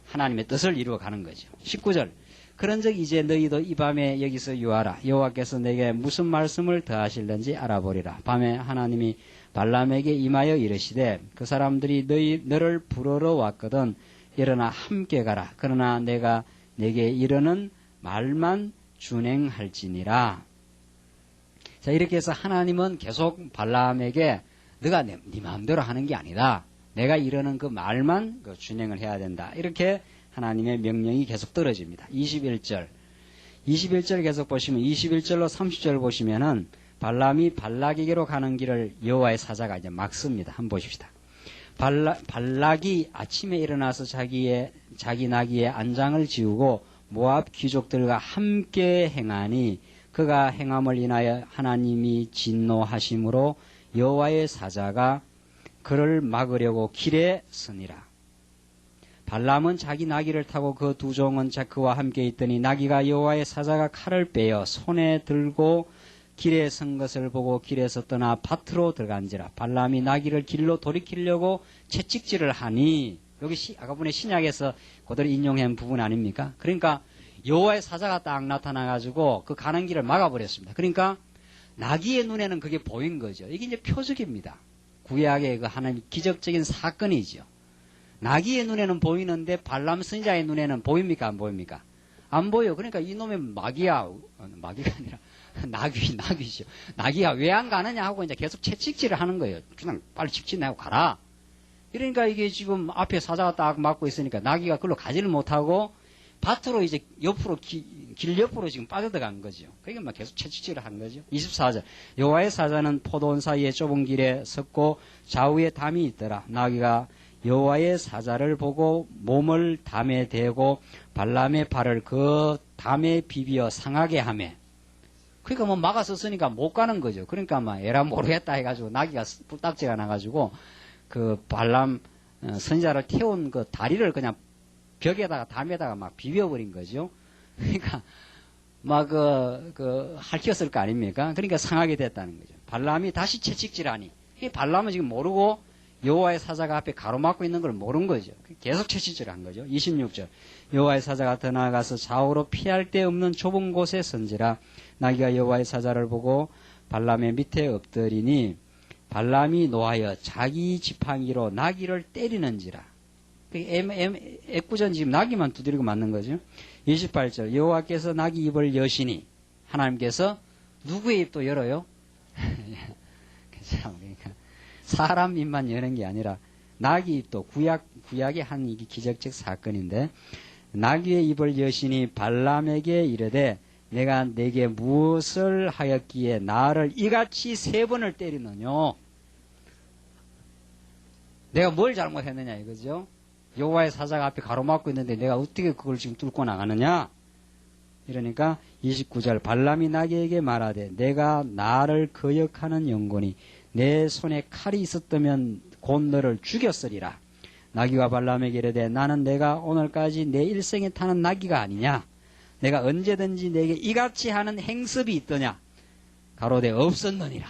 하나님의 뜻을 이루어가는 거죠. 19절. 그런즉 이제 너희도 이 밤에 여기서 유하라. 여호와께서 내게 무슨 말씀을 더하실는지 알아보리라. 밤에 하나님이 발람에게 임하여 이르시되 그 사람들이 너를 부르러 왔거든. 일어나 함께 가라. 그러나 내가 내게 이르는 말만 준행할지니라. 자, 이렇게 해서 하나님은 계속 발람에게 너가 네 마음대로 하는 게 아니다. 내가 이르는 그 말만 준행을 해야 된다. 이렇게 하나님의 명령이 계속 떨어집니다. 21절 계속 보시면 21절로 30절 보시면은 발람이 발락에게로 가는 길을 여호와의 사자가 이제 막습니다. 한번 보십시다. 발락이 아침에 일어나서 자기 나귀의 안장을 지우고 모압 귀족들과 함께 행하니 그가 행함을 인하여 하나님이 진노하심으로 여호와의 사자가 그를 막으려고 길에 서니라. 발람은 자기 나귀를 타고 그 두 종은 그와 함께 있더니 나귀가 여호와의 사자가 칼을 빼어 손에 들고 길에 선 것을 보고 길에서 떠나 밭으로 들어간지라. 발람이 나귀를 길로 돌이키려고 채찍질을 하니, 여기 아까 보니 신약에서 그대로 인용한 부분 아닙니까? 그러니까 여호와의 사자가 딱 나타나가지고 그 가는 길을 막아버렸습니다. 그러니까 나귀의 눈에는 그게 보인 거죠. 이게 이제 표적입니다. 구약의 그 하나님 기적적인 사건이죠. 나귀의 눈에는 보이는데 발람 선지자의 눈에는 보입니까? 안 보입니까? 안 보여. 그러니까 이놈의 마귀가 아니라 나귀죠. 나귀가 왜 안 가느냐 하고 이제 계속 채찍질을 하는 거예요. 그냥 빨리 직진하고 가라. 그러니까 이게 지금 앞에 사자가 딱 막고 있으니까 나귀가 그걸로 가지를 못하고 밭으로 이제 옆으로 길 옆으로 지금 빠져들어간 거죠. 그러니까 막 계속 채찍질을 한 거죠. 24절. 여호와의 사자는 포도원 사이에 좁은 길에 섰고 좌우에 담이 있더라. 나귀가 여호와의 사자를 보고 몸을 담에 대고 발람의 발을 그 담에 비비어 상하게 하매. 그러니까 뭐 막아섰으니까 못 가는 거죠. 그러니까 막 에라 모르겠다 해가지고 나귀가 뿔딱지가 나가지고 그 발람 선지자를 태운 그 다리를 그냥 벽에다가 담에다가 막 비벼버린 거죠. 그러니까 막 핥혔을 거 아닙니까? 그러니까 상하게 됐다는 거죠. 발람이 다시 채찍질하니 발람은 지금 모르고 여호와의 사자가 앞에 가로막고 있는 걸 모른 거죠. 계속 채찍질을 한 거죠. 26절. 여호와의 사자가 더 나아가서 좌우로 피할 데 없는 좁은 곳에 선지라. 나귀가 여호와의 사자를 보고 발람의 밑에 엎드리니 발람이 노하여 자기 지팡이로 나귀를 때리는지라. 애꿎은 지금 나귀만 두드리고 맞는 거죠. 28절. 여호와께서 나귀 입을 여시니 하나님께서 누구의 입도 열어요? 그러니까 사람 입만 여는 게 아니라 나귀 입도 구약의 한 이게 기적적 사건인데 나귀의 입을 여시니 발람에게 이르되 내가 내게 무엇을 하였기에 나를 이같이 3번을 때리느냐. 내가 뭘 잘못했느냐 이거죠. 여호와의 사자가 앞에 가로막고 있는데 내가 어떻게 그걸 지금 뚫고 나가느냐. 이러니까 29절. 발람이 나귀에게 말하되 내가 나를 거역하는 영혼이 내 손에 칼이 있었다면 곧 너를 죽였으리라. 나귀가 발람에게 이르되 나는 내가 오늘까지 내 일생에 타는 나귀가 아니냐. 내가 언제든지 내게 이같이 하는 행습이 있더냐. 가로되 없었느니라.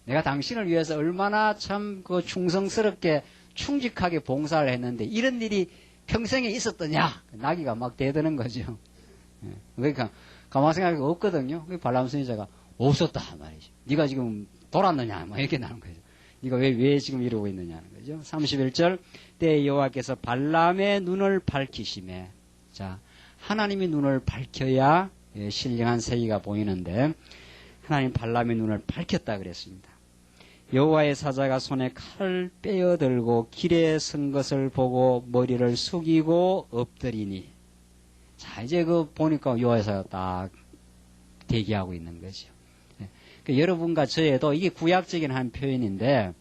내가 당신을 위해서 얼마나 참 그 충성스럽게 충직하게 봉사를 했는데 이런 일이 평생에 있었더냐. 나귀가 막 대드는 거죠. 그러니까 가만 생각해보면 없거든요. 발람 선지자가 없었다 말이죠. 네가 지금 돌았느냐 뭐 이렇게 나오는 거죠. 네가 왜 지금 이러고 있느냐는 거죠. 31절. 때에 여호와께서 발람의 눈을 밝히시매. 자, 하나님이 눈을 밝혀야 신령한 세계가 보이는데 하나님 발람의 눈을 밝혔다 그랬습니다. 여호와의 사자가 손에 칼을 빼어들고 길에 선 것을 보고 머리를 숙이고 엎드리니. 자, 이제 보니까 여호와의 사자가 딱 대기하고 있는 거죠. 그러니까 여러분과 저에도 이게 구약적인 한 표현인데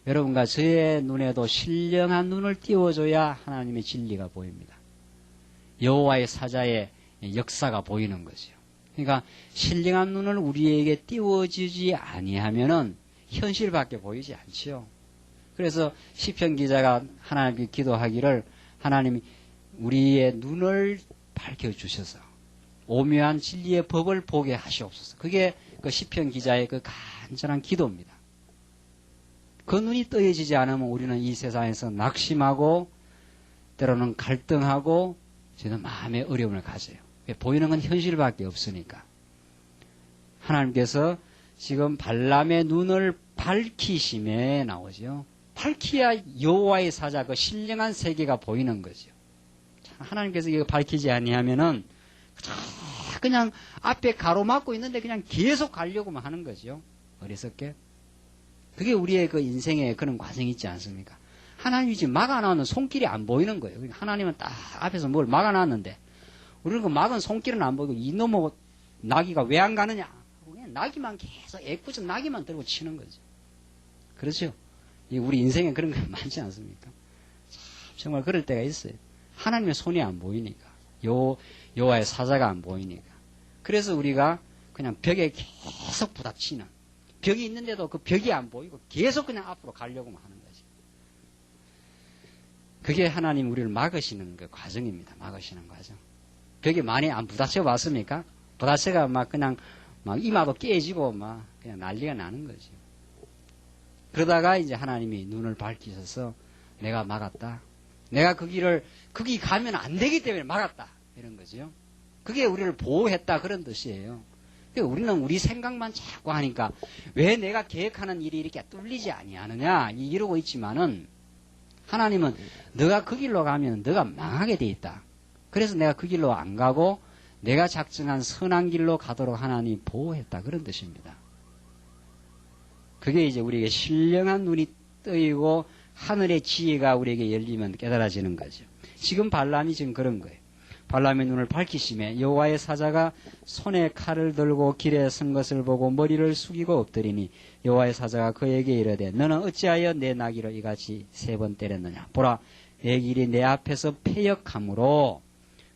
여러분과 저의 눈에도 신령한 눈을 띄워줘야 하나님의 진리가 보입니다. 여호와의 사자의 역사가 보이는 거죠. 그러니까 신령한 눈을 우리에게 띄워주지 아니하면은 현실밖에 보이지 않지요. 그래서 시편 기자가 하나님께 기도하기를 하나님이 우리의 눈을 밝혀주셔서 오묘한 진리의 법을 보게 하시옵소서. 그게 그 시편 기자의 그 간절한 기도입니다. 그 눈이 떠여지지 않으면 우리는 이 세상에서 낙심하고 때로는 갈등하고 저는 마음의 어려움을 가져요. 보이는 건 현실밖에 없으니까. 하나님께서 지금 발람의 눈을 밝히심에 나오죠. 밝히야 여호와의 사자 그 신령한 세계가 보이는 거죠. 하나님께서 이거 밝히지 아니하면은 그냥 앞에 가로막고 있는데 그냥 계속 가려고만 하는 거죠. 어리석게. 그게 우리의 그 인생의 그런 과정이 있지 않습니까? 하나님이 지금 막아놨는 손길이 안 보이는 거예요. 하나님은 딱 앞에서 뭘 막아놨는데 우리는 그 막은 손길은 안 보이고 이놈의 나귀가 왜 안 가느냐? 그냥 나귀만 계속 애꿎은 나귀만 들고 치는 거죠. 그렇죠? 우리 인생에 그런 거 많지 않습니까? 정말 그럴 때가 있어요. 하나님의 손이 안 보이니까. 여호와의 사자가 안 보이니까. 그래서 우리가 그냥 벽에 계속 부닥치는, 벽이 있는데도 그 벽이 안 보이고 계속 그냥 앞으로 가려고만 하는 거지. 그게 하나님 우리를 막으시는 그 과정입니다. 막으시는 과정. 그게 많이 안 부딪혀 봤습니까? 부딪혀가 막 그냥 막 이마도 깨지고 막 그냥 난리가 나는 거죠. 그러다가 이제 하나님이 눈을 밝히셔서 내가 막았다. 내가 그 길을, 거기 가면 안 되기 때문에 막았다. 이런 거죠. 그게 우리를 보호했다. 그런 뜻이에요. 그러니까 우리는 우리 생각만 자꾸 하니까 왜 내가 계획하는 일이 이렇게 뚫리지 아니하느냐 이러고 있지만은 하나님은 너가 그 길로 가면 너가 망하게 돼 있다. 그래서 내가 그 길로 안 가고 내가 작정한 선한 길로 가도록 하나님이 보호했다. 그런 뜻입니다. 그게 이제 우리에게 신령한 눈이 뜨이고 하늘의 지혜가 우리에게 열리면 깨달아지는 거죠. 지금 발람이 지금 그런 거예요. 발람의 눈을 밝히심에 여호와의 사자가 손에 칼을 들고 길에 선 것을 보고 머리를 숙이고 엎드리니 여호와의 사자가 그에게 이르되 너는 어찌하여 내 나귀를 이같이 3번 때렸느냐. 보라 내 길이 내 앞에서 패역함으로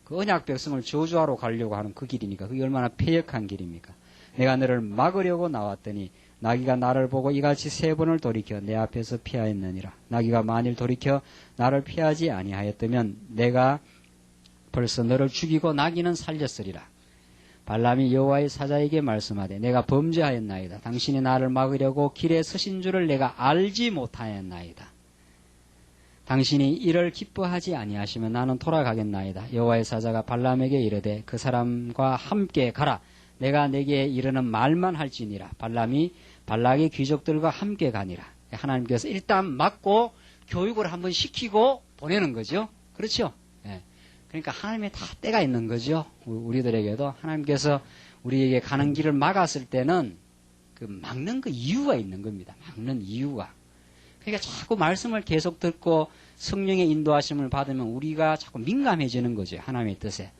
그 언약 백성을 저주하러 가려고 하는 그 길이니까 그게 얼마나 패역한 길입니까. 내가 너를 막으려고 나왔더니 나귀가 나를 보고 이같이 3번을 돌이켜 내 앞에서 피하였느니라. 나귀가 만일 돌이켜 나를 피하지 아니하였다면 내가 벌써 너를 죽이고 나귀는 살렸으리라. 발람이 여호와의 사자에게 말씀하되 내가 범죄하였나이다. 당신이 나를 막으려고 길에 서신 줄을 내가 알지 못하였나이다. 당신이 이를 기뻐하지 아니하시면 나는 돌아가겠나이다. 여호와의 사자가 발람에게 이르되 그 사람과 함께 가라. 내가 내게 이르는 말만 할지니라. 발람이 발락의 귀족들과 함께 가니라. 하나님께서 일단 막고 교육을 한번 시키고 보내는 거죠. 그렇죠? 예. 그러니까 하나님의 다 때가 있는 거죠. 우리들에게도 하나님께서 우리에게 가는 길을 막았을 때는 그 막는 그 이유가 있는 겁니다. 막는 이유가. 그러니까 자꾸 말씀을 계속 듣고 성령의 인도하심을 받으면 우리가 자꾸 민감해지는 거죠. 하나님의 뜻에.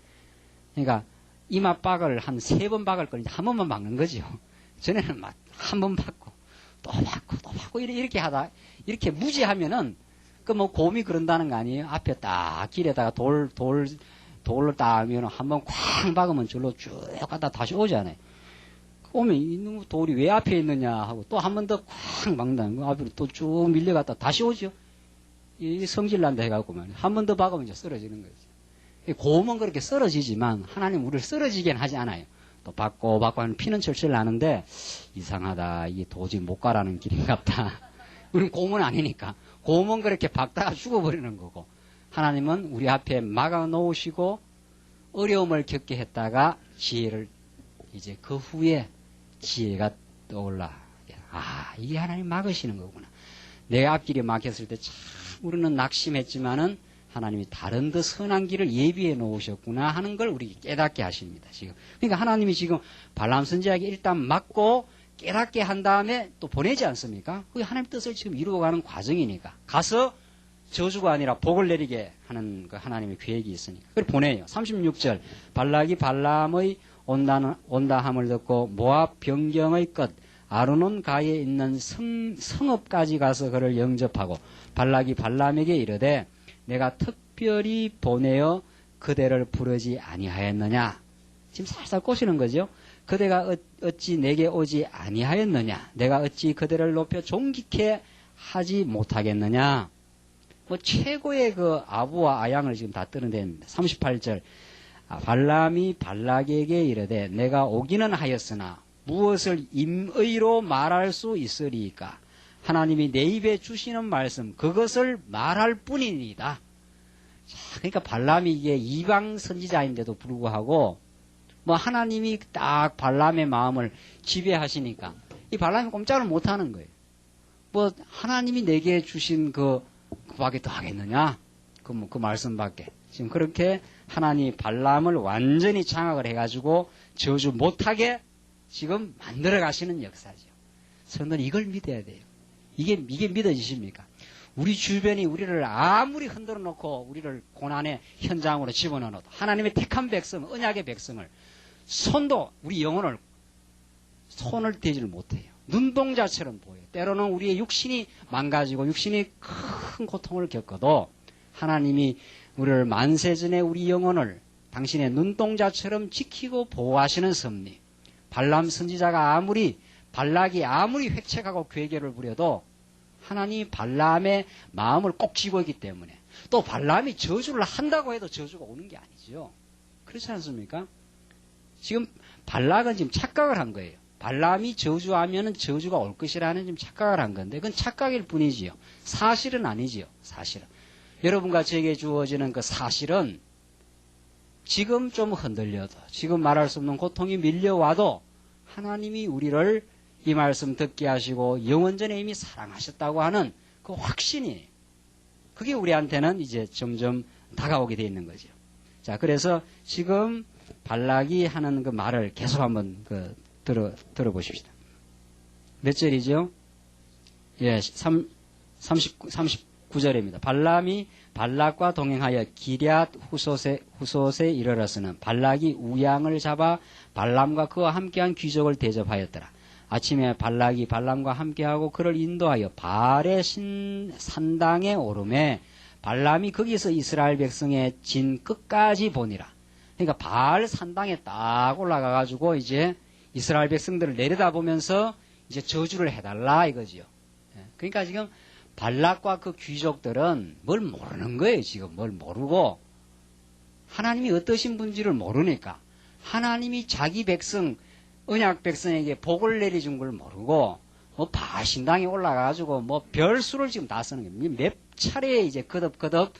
그러니까 이마박을 한 3번 박을 걸 이제 한 번만 막는 거죠. 전에는 막 한 번 박고 또 박고 또 박고 이렇게 하다 이렇게 무지하면은 그 뭐 곰이 그런다는 거 아니에요? 앞에 딱 길에다가 돌을 딱 하면 한 번 쾅 박으면 절로 쭉 갔다 다시 오잖아요. 오면 이놈 돌이 왜 앞에 있느냐 하고 또 한 번 더 쾅 박는다는 거 앞으로 또 쭉 밀려갔다 다시 오죠. 이 성질난다 해갖고 한 번 더 박으면 이제 쓰러지는 거죠. 곰은 그렇게 쓰러지지만 하나님 우리를 쓰러지게는 하지 않아요. 또 받고 하면 피는 철철 나는데 이상하다. 이게 도저히 못 가라는 길인갑다. 우리는 곰은 아니니까. 곰은 그렇게 박다가 죽어버리는 거고 하나님은 우리 앞에 막아 놓으시고 어려움을 겪게 했다가 지혜를 이제 그 후에 지혜가 떠올라. 아, 이게 하나님 막으시는 거구나. 내 앞길이 막혔을 때 참 우리는 낙심했지만은 하나님이 다른 더 선한 길을 예비해 놓으셨구나 하는 걸 우리 깨닫게 하십니다. 지금. 그러니까 하나님이 지금 발람 선지자에게 일단 막고 깨닫게 한 다음에 또 보내지 않습니까? 그게 하나님 뜻을 지금 이루어가는 과정이니까. 가서 저주가 아니라 복을 내리게 하는 그 하나님의 계획이 있으니까. 그걸 보내요. 36절. 발락이 발람의 온다함을 듣고 모압 변경의 끝 아르논 가에 있는 성읍까지 가서 그를 영접하고 발락이 발람에게 이르되 내가 특별히 보내어 그대를 부르지 아니하였느냐. 지금 살살 꼬시는 거죠. 그대가 어찌 내게 오지 아니하였느냐. 내가 어찌 그대를 높여 존귀케 하지 못하겠느냐. 뭐 최고의 그 아부와 아양을 지금 다 뜨는데입니다. 38절. 발람이 발락에게 이르되 내가 오기는 하였으나 무엇을 임의로 말할 수 있으리까. 하나님이 내 입에 주시는 말씀 그것을 말할 뿐이니다. 자, 그러니까 발람이 이게 이방 선지자인데도 불구하고 뭐 하나님이 딱 발람의 마음을 지배하시니까 이 발람이 꼼짝을 못하는 거예요. 뭐 하나님이 내게 주신 그 밖에 더 하겠느냐? 그 말씀밖에. 지금 그렇게 하나님이 발람을 완전히 장악을 해가지고 저주 못하게 지금 만들어 가시는 역사죠. 성도는 이걸 믿어야 돼요. 이게 믿어지십니까? 우리 주변이 우리를 아무리 흔들어 놓고 우리를 고난의 현장으로 집어넣어도 하나님의 택한 백성, 언약의 백성을 손도 우리 영혼을 손을 대지를 못해요. 눈동자처럼 보여요. 때로는 우리의 육신이 망가지고 육신이 큰 고통을 겪어도 하나님이 우리를 만세전에 우리 영혼을 당신의 눈동자처럼 지키고 보호하시는 섭리. 발람 선지자가 발락이 아무리 획책하고 괴계를 부려도 하나님이 발람의 마음을 꼭 쥐고 있기 때문에 또 발람이 저주를 한다고 해도 저주가 오는 게 아니죠. 그렇지 않습니까? 지금 발락은 지금 착각을 한 거예요. 발람이 저주하면은 저주가 올 것이라는 지금 착각을 한 건데 그건 착각일 뿐이지요. 사실은 아니지요. 사실은. 여러분과 저에게 주어지는 그 사실은 지금 좀 흔들려도 지금 말할 수 없는 고통이 밀려와도 하나님이 우리를 이 말씀 듣게 하시고 영원전에 이미 사랑하셨다고 하는 그 확신이 그게 우리한테는 이제 점점 다가오게 돼 있는 거죠. 자, 그래서 지금 발락이 하는 그 말을 계속 한번 들어보십시다. 몇 절이죠? 예, 39절입니다. 발람이 발락과 동행하여 기럇 후솥에 이르러서는 발락이 우양을 잡아 발람과 그와 함께한 귀족을 대접하였더라. 아침에 발락이 발람과 함께하고 그를 인도하여 발의 산당에 오르매 발람이 거기서 이스라엘 백성의 진 끝까지 보니라. 그러니까 발 산당에 딱 올라가가지고 이제 이스라엘 백성들을 내려다보면서 이제 저주를 해달라 이거지요. 그러니까 지금 발락과 그 귀족들은 뭘 모르는 거예요. 지금 뭘 모르고 하나님이 어떠신 분지를 모르니까 하나님이 자기 백성 언약 백성에게 복을 내려준 걸 모르고 뭐 바신당에 올라가가지고 뭐 별수를 지금 다 쓰는 거예요. 몇 차례 이제 거듭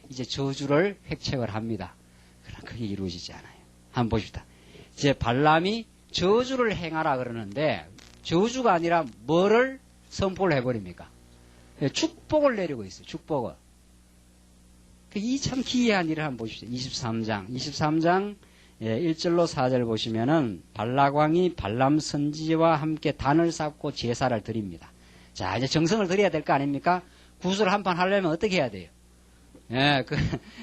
이제 저주를 획책을 합니다. 그러나 그게 이루어지지 않아요. 한번 보십시다. 이제 발람이 저주를 행하라 그러는데 저주가 아니라 뭐를 선포를 해버립니까? 축복을 내리고 있어요. 축복을. 이 참 기이한 일을 한번 보십시오. 23장 1절로 4절 보시면은 발락왕이 발람 선지와 함께 단을 쌓고 제사를 드립니다. 자, 이제 정성을 드려야 될 거 아닙니까? 구슬 한 판 하려면 어떻게 해야 돼요? 예, 그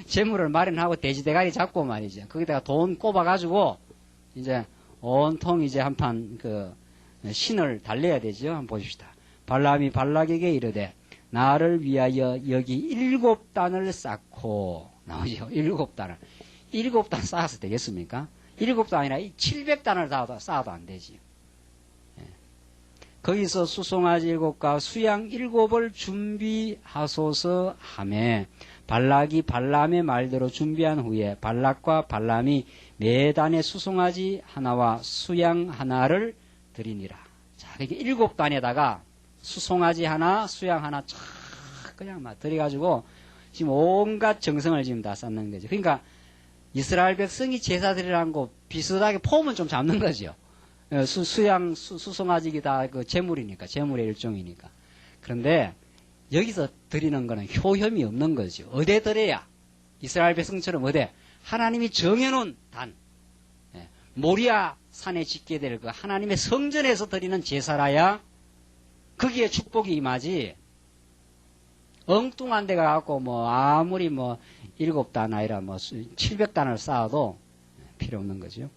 재물을 마련하고 돼지 대가리 잡고 말이죠. 거기다가 돈 꼽아가지고 이제 온통 이제 한 판 신을 달래야 되죠. 한번 보십시다. 발람이 발락에게 이르되 나를 위하여 여기 7단을 쌓고 나오죠. 7단을. 7단 쌓아서 되겠습니까? 7단 아니라 700단을 쌓아도 안 되지. 예. 거기서 수송아지 7과 수양 7을 준비하소서 하매 발락이 발람의 말대로 준비한 후에 발락과 발람이 매단에 수송아지 하나와 수양 하나를 드리니라. 자, 이렇게 7단에다가 수송아지 하나, 수양 하나 쫙 그냥 막 들여가지고 지금 온갖 정성을 지금 다 쌓는 거죠. 그러니까 이스라엘 백성이 제사 드리라는 거 비슷하게 폼은 좀 잡는 거죠. 수송아지기 다 그 제물이니까, 제물의 일종이니까. 그런데 여기서 드리는 거는 효험이 없는 거죠. 어디에 드려야? 이스라엘 백성처럼 어디? 하나님이 정해놓은 단. 모리아 산에 짓게 될 그 하나님의 성전에서 드리는 제사라야 거기에 축복이 임하지. 엉뚱한 데 가갖고 뭐 아무리 뭐 7단 아니라 뭐 700단을 쌓아도 필요 없는 거죠.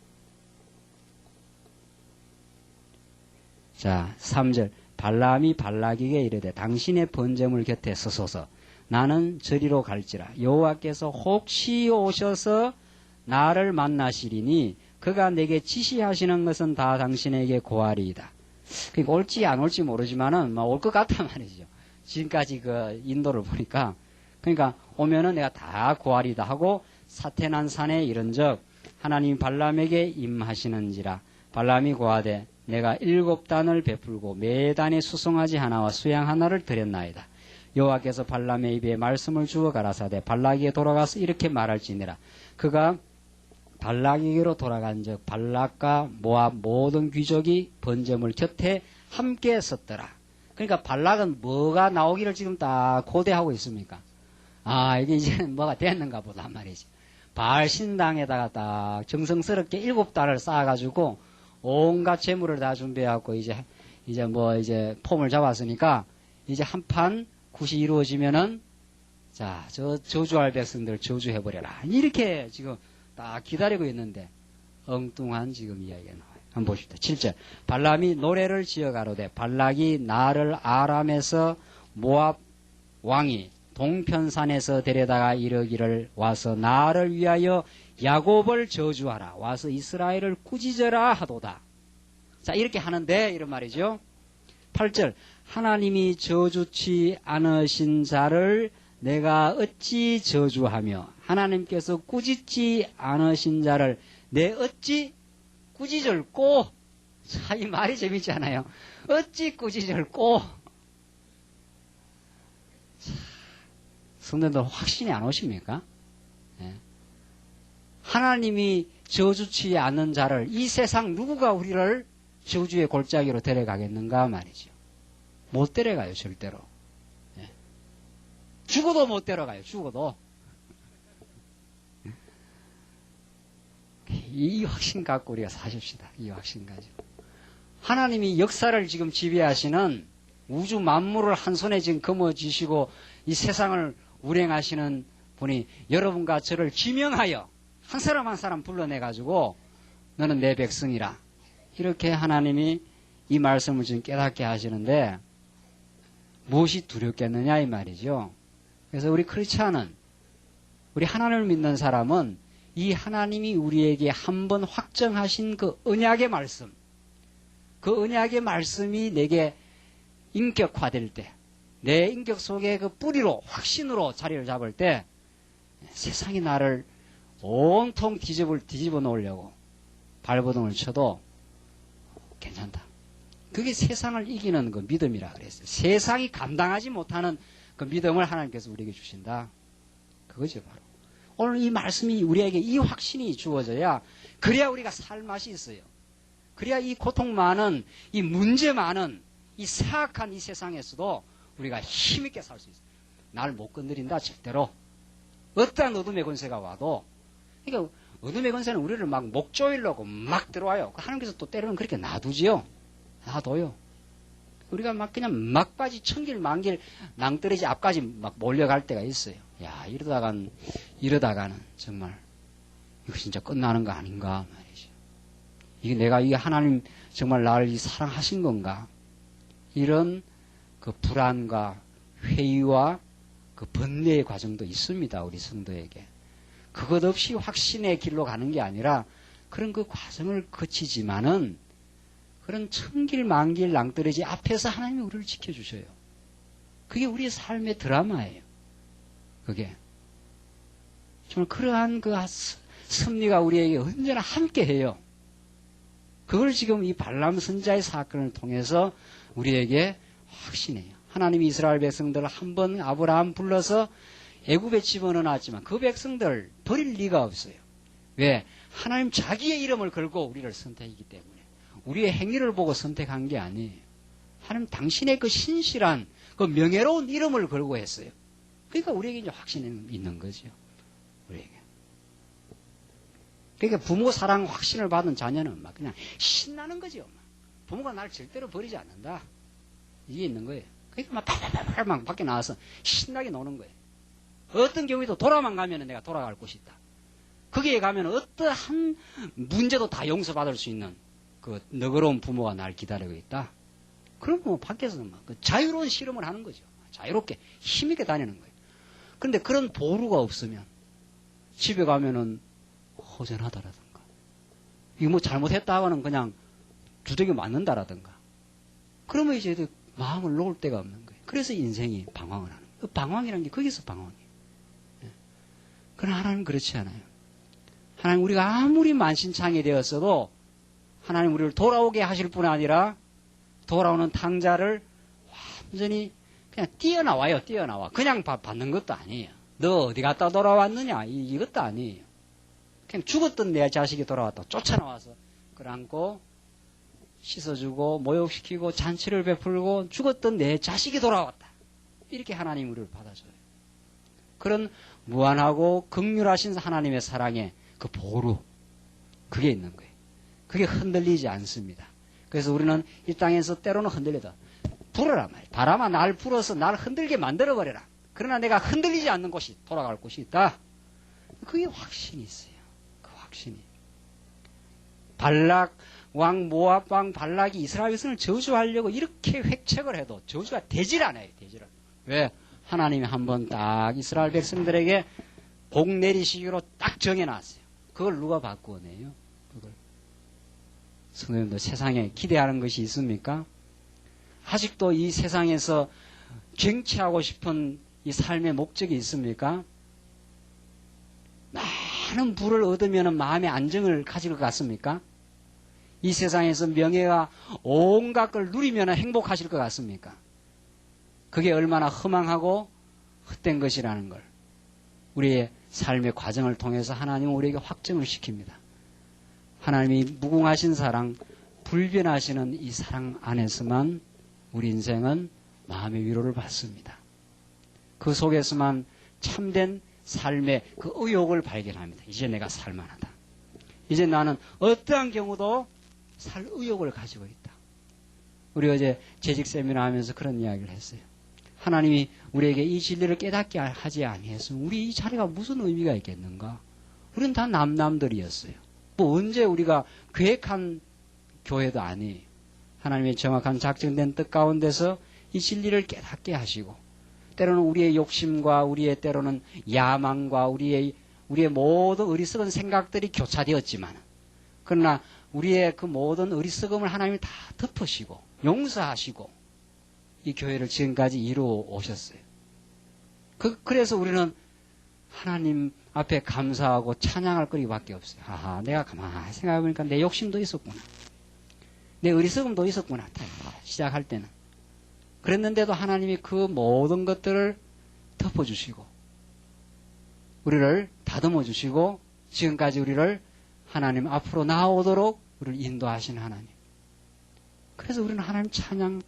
자, 3절. 발람이 발락에게 이르되 당신의 번제물 곁에 서소서. 나는 저리로 갈지라. 여호와께서 혹시 오셔서 나를 만나시리니 그가 내게 지시하시는 것은 다 당신에게 고하리이다. 그러니까 올지 안 올지 모르지만은 올 것 같단 말이죠. 지금까지 그 인도를 보니까. 그러니까 오면은 내가 다 고하리다 하고 사태난 산에 이른적 하나님 발람에게 임하시는지라. 발람이 고하되 내가 7단을 베풀고 매단에 수송아지 하나와 수양 하나를 드렸나이다. 여호와께서 발람의 입에 말씀을 주어 가라사대 발락에게 돌아가서 이렇게 말할지니라. 그가 발락에게로 돌아간즉 발락과 모압 모든 귀족이 번제물 곁에 함께 섰더라. 그러니까 발락은 뭐가 나오기를 지금 딱 고대하고 있습니까? 아, 이게 이제 뭐가 됐는가 보다 말이지. 바알 신당에다가 딱 정성스럽게 7단을 쌓아가지고 온갖 재물을 다 준비해갖고 이제 폼을 잡았으니까 이제 한판 굿이 이루어지면은 자, 저 저주할 백성들 저주해버려라. 이렇게 지금 딱 기다리고 있는데 엉뚱한 지금 이야기가 나와요. 한번 보십시다. 7절. 발람이 노래를 지어 가로되 발락이 나를 아람에서 모압 왕이 동편산에서 데려다가 이르기를 와서 나를 위하여 야곱을 저주하라. 와서 이스라엘을 꾸짖어라 하도다. 자, 이렇게 하는데 이런 말이죠. 8절. 하나님이 저주치 않으신 자를 내가 어찌 저주하며 하나님께서 꾸짖지 않으신 자를 내 어찌 꾸짖을꼬. 자, 이 말이 재밌지 않아요? 어찌 꾸짖을꼬. 성도님들 확신이 안 오십니까? 네. 하나님이 저주치 않는 자를 이 세상 누구가 우리를 저주의 골짜기로 데려가겠는가 말이죠. 못 데려가요, 절대로. 네. 죽어도 못 데려가요, 죽어도. 이 확신 갖고 우리가 사십시다. 이 확신 가지고. 하나님이 역사를 지금 지배하시는 우주 만물을 한 손에 지금 거머쥐시고 이 세상을 운행하시는 분이 여러분과 저를 지명하여 한 사람 한 사람 불러내가지고 너는 내 백성이라. 이렇게 하나님이 이 말씀을 지금 깨닫게 하시는데 무엇이 두렵겠느냐 이 말이죠. 그래서 우리 크리스찬은, 우리 하나님을 믿는 사람은 이 하나님이 우리에게 한번 확정하신 그 언약의 말씀, 그 언약의 말씀이 내게 인격화될 때, 내 인격 속에 그 뿌리로, 확신으로 자리를 잡을 때 세상이 나를 온통 뒤집어 놓으려고 발버둥을 쳐도 괜찮다. 그게 세상을 이기는 그 믿음이라 그랬어요. 세상이 감당하지 못하는 그 믿음을 하나님께서 우리에게 주신다. 그거죠, 바로. 오늘 이 말씀이 우리에게 이 확신이 주어져야, 그래야 우리가 살 맛이 있어요. 그래야 이 고통 많은, 이 문제 많은, 이 사악한 이 세상에서도 우리가 힘있게 살 수 있어요. 날 못 건드린다, 절대로. 어떠한 어둠의 권세가 와도. 그러니까 어둠의 권세는 우리를 막 목 조이려고 막 들어와요. 하나님께서 또 때로는 그렇게 놔두지요. 놔둬요. 우리가 막 그냥 막바지 천길 만길 낭떠러지 앞까지 막 몰려갈 때가 있어요. 야, 이러다가는 정말 이거 진짜 끝나는 거 아닌가 말이죠. 이게 하나님 정말 나를 사랑하신 건가? 이런 그 불안과 회의와 그 번뇌의 과정도 있습니다. 우리 성도에게. 그것 없이 확신의 길로 가는 게 아니라 그런 그 과정을 거치지만은 그런 천길 만길 낭떠러지 앞에서 하나님이 우리를 지켜주셔요. 그게 우리의 삶의 드라마예요. 그게. 정말 그러한 그 섭리가 우리에게 언제나 함께 해요. 그걸 지금 이 발람 선자의 사건을 통해서 우리에게 확신해요. 하나님이 이스라엘 백성들을 한번 아브라함 불러서 애굽에 집어넣어놨지만 그 백성들 버릴 리가 없어요. 왜? 하나님 자기의 이름을 걸고 우리를 선택했기 때문에. 우리의 행위를 보고 선택한 게 아니에요. 하나님 당신의 그 신실한 그 명예로운 이름을 걸고 했어요. 그러니까 우리에게 이제 확신이 있는 거죠. 우리에게. 그러니까 부모 사랑 확신을 받은 자녀는 막 그냥 신나는 거죠. 부모가 나를 절대로 버리지 않는다. 이게 있는 거예요. 그러니까 막 팔팔팔 막 밖에 나와서 신나게 노는 거예요. 어떤 경우에도 돌아만 가면 내가 돌아갈 곳이 있다. 거기에 가면 어떠한 문제도 다 용서받을 수 있는 그 너그러운 부모가 날 기다리고 있다. 그럼 뭐 밖에서 막 자유로운 실험을 하는 거죠. 자유롭게 힘있게 다니는 거예요. 그런데 그런 보루가 없으면 집에 가면은 허전하다라든가, 이거 뭐 잘못했다 하고는 그냥 두들겨 맞는다라든가, 그러면 이제 마음을 놓을 데가 없는 거예요. 그래서 인생이 방황을 하는 거예요. 방황이라는 게 거기서 방황이에요. 그러나 하나님은 그렇지 않아요. 하나님 우리가 아무리 만신창이 되었어도 하나님 우리를 돌아오게 하실 뿐 아니라 돌아오는 탕자를 완전히 그냥 뛰어나와. 그냥 받는 것도 아니에요. 너 어디 갔다 돌아왔느냐? 이것도 아니에요. 그냥 죽었던 내 자식이 돌아왔다. 쫓아나와서 끌어안고 씻어주고 모욕시키고 잔치를 베풀고 죽었던 내 자식이 돌아왔다. 이렇게 하나님 우리를 받아줘요. 그런 무한하고 긍휼하신 하나님의 사랑에 그 보루, 그게 있는 거예요. 그게 흔들리지 않습니다. 그래서 우리는 이 땅에서 때로는 흔들려도 불어라 말이야. 바람아 날 불어서 날 흔들게 만들어버려라. 그러나 내가 흔들리지 않는 곳이, 돌아갈 곳이 있다. 그게 확신이 있어요. 그 확신이. 발락 왕, 모압 왕 발락이 이스라엘 백성을 저주하려고 이렇게 획책을 해도 저주가 되질 않아요. 되지를. 왜? 하나님이 한번 딱 이스라엘 백성들에게 복 내리시기로 딱 정해놨어요. 그걸 누가 바꾸어내요? 그걸. 성도님들 세상에 기대하는 것이 있습니까? 아직도 이 세상에서 쟁취하고 싶은 이 삶의 목적이 있습니까? 많은 부를 얻으면 마음의 안정을 가질 것 같습니까? 이 세상에서 명예와 온갖 걸 누리면 행복하실 것 같습니까? 그게 얼마나 허망하고 헛된 것이라는 걸 우리의 삶의 과정을 통해서 하나님은 우리에게 확정을 시킵니다. 하나님이 무궁하신 사랑, 불변하시는 이 사랑 안에서만 우리 인생은 마음의 위로를 받습니다. 그 속에서만 참된 삶의 그 의욕을 발견합니다. 이제 내가 살만하다. 이제 나는 어떠한 경우도 살 의욕을 가지고 있다. 우리 어제 재직 세미나 하면서 그런 이야기를 했어요. 하나님이 우리에게 이 진리를 깨닫게 하지 아니했으면 우리 이 자리가 무슨 의미가 있겠는가? 우리는 다 남들이었어요. 뭐 언제 우리가 계획한 교회도 아니에요. 하나님의 정확한 작정된 뜻 가운데서 이 진리를 깨닫게 하시고 때로는 우리의 욕심과 우리의 때로는 야망과 우리의 모든 어리석은 생각들이 교차되었지만 그러나 우리의 그 모든 어리석음을 하나님이 다 덮으시고 용서하시고 이 교회를 지금까지 이루어 오셨어요. 그래서 우리는 하나님 앞에 감사하고 찬양할 거리밖에 없어요. 아하, 내가 가만히 생각해보니까 내 욕심도 있었구나. 내 어리석음도 있었구나. 다 시작할 때는. 그랬는데도 하나님이 그 모든 것들을 덮어주시고 우리를 다듬어 주시고 지금까지 우리를 하나님 앞으로 나아오도록 우리를 인도하신 하나님. 그래서 우리는 하나님 찬양할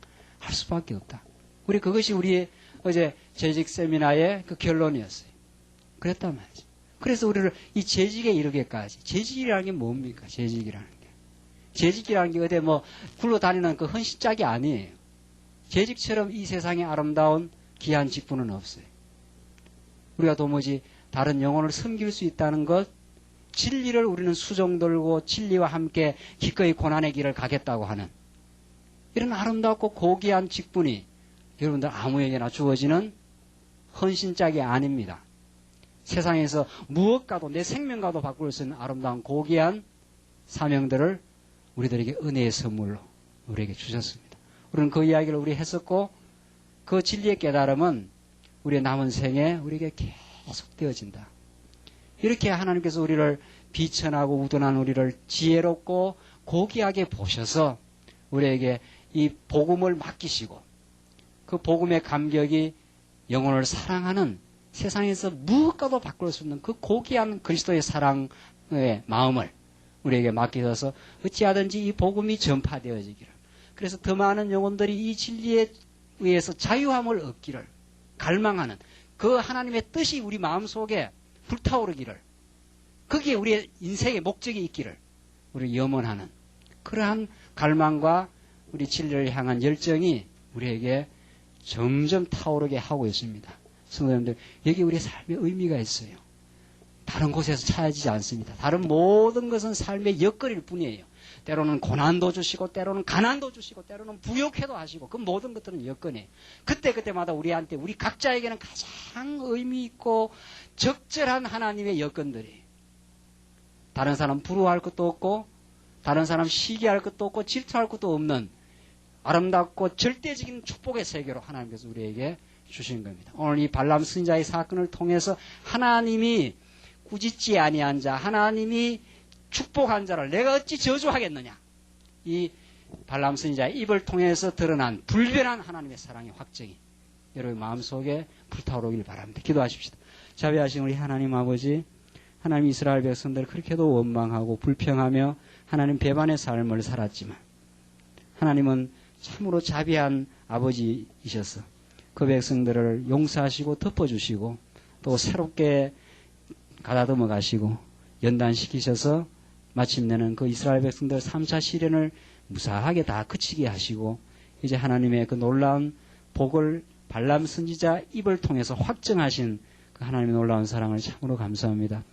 수밖에 없다. 우리 그것이 우리의 어제 재직 세미나의 그 결론이었어요. 그랬단 말이죠. 그래서 우리를 이 재직에 이르게까지 재직이라는 게 뭡니까? 재직이라는 게. 재직이라는 게 어디 뭐 굴러다니는 그 헌신짝이 아니에요. 재직처럼 이 세상에 아름다운 귀한 직분은 없어요. 우리가 도무지 다른 영혼을 섬길 수 있다는 것, 진리를 우리는 수종 들고 진리와 함께 기꺼이 고난의 길을 가겠다고 하는 이런 아름답고 고귀한 직분이 여러분들 아무에게나 주어지는 헌신짝이 아닙니다. 세상에서 무엇과도 내 생명과도 바꿀 수 있는 아름다운 고귀한 사명들을 우리들에게 은혜의 선물로 우리에게 주셨습니다. 우리는 그 이야기를 우리 했었고 그 진리의 깨달음은 우리의 남은 생에 우리에게 계속 되어진다. 이렇게 하나님께서 우리를 비천하고 우둔한 우리를 지혜롭고 고귀하게 보셔서 우리에게 이 복음을 맡기시고 그 복음의 감격이 영혼을 사랑하는 세상에서 무엇과도 바꿀 수 없는 그 고귀한 그리스도의 사랑의 마음을 우리에게 맡기셔서 어찌하든지 이 복음이 전파되어지기를 그래서 더 많은 영혼들이 이 진리에 의해서 자유함을 얻기를 갈망하는 그 하나님의 뜻이 우리 마음속에 불타오르기를 거기에 우리의 인생의 목적이 있기를 우리 염원하는 그러한 갈망과 우리 진리를 향한 열정이 우리에게 점점 타오르게 하고 있습니다. 성도님들, 여기 우리의 삶의 의미가 있어요. 다른 곳에서 찾아지지 않습니다. 다른 모든 것은 삶의 엿거리일 뿐이에요. 때로는 고난도 주시고 때로는 가난도 주시고 때로는 부욕해도 하시고 그 모든 것들은 엿거리예요. 그때마다 우리한테 우리 각자에게는 가장 의미 있고 적절한 하나님의 여건들이 다른 사람 부러워할 것도 없고 다른 사람 시기할 것도 없고 질투할 것도 없는 아름답고 절대적인 축복의 세계로 하나님께서 우리에게 주신 겁니다. 오늘 이 발람 선지자의 사건을 통해서 하나님이 꾸짖지 아니한 자, 하나님이 축복한 자를 내가 어찌 저주하겠느냐. 이 발람 선지자의 입을 통해서 드러난 불변한 하나님의 사랑의 확정이 여러분 마음속에 불타오르길 바랍니다. 기도하십시다. 자비하신 우리 하나님 아버지, 하나님 이스라엘 백성들 그렇게도 원망하고 불평하며 하나님 배반의 삶을 살았지만 하나님은 참으로 자비한 아버지이셔서 그 백성들을 용서하시고 덮어주시고 또 새롭게 가다듬어 가시고 연단시키셔서 마침내는 그 이스라엘 백성들 3차 시련을 무사하게 다 그치게 하시고 이제 하나님의 그 놀라운 복을 발람 선지자 입을 통해서 확정하신 그 하나님의 놀라운 사랑을 참으로 감사합니다.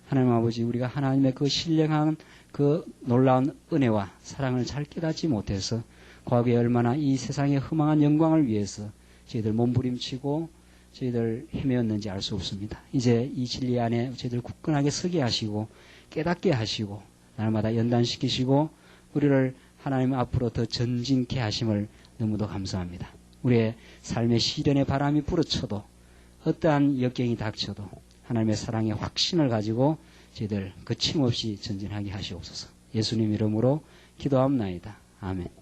하나님 아버지, 우리가 하나님의 그 신령한 그 놀라운 은혜와 사랑을 잘 깨닫지 못해서 과거에 얼마나 이 세상의 허망한 영광을 위해서 저희들 몸부림치고 저희들 헤매었는지 알 수 없습니다. 이제 이 진리 안에 저희들 굳건하게 서게 하시고 깨닫게 하시고 날마다 연단시키시고 우리를 하나님 앞으로 더 전진케 하심을 너무도 감사합니다. 우리의 삶의 시련의 바람이 불어쳐도 어떠한 역경이 닥쳐도 하나님의 사랑의 확신을 가지고 저희들 거침없이 전진하게 하시옵소서. 예수님 이름으로 기도합나이다. 아멘.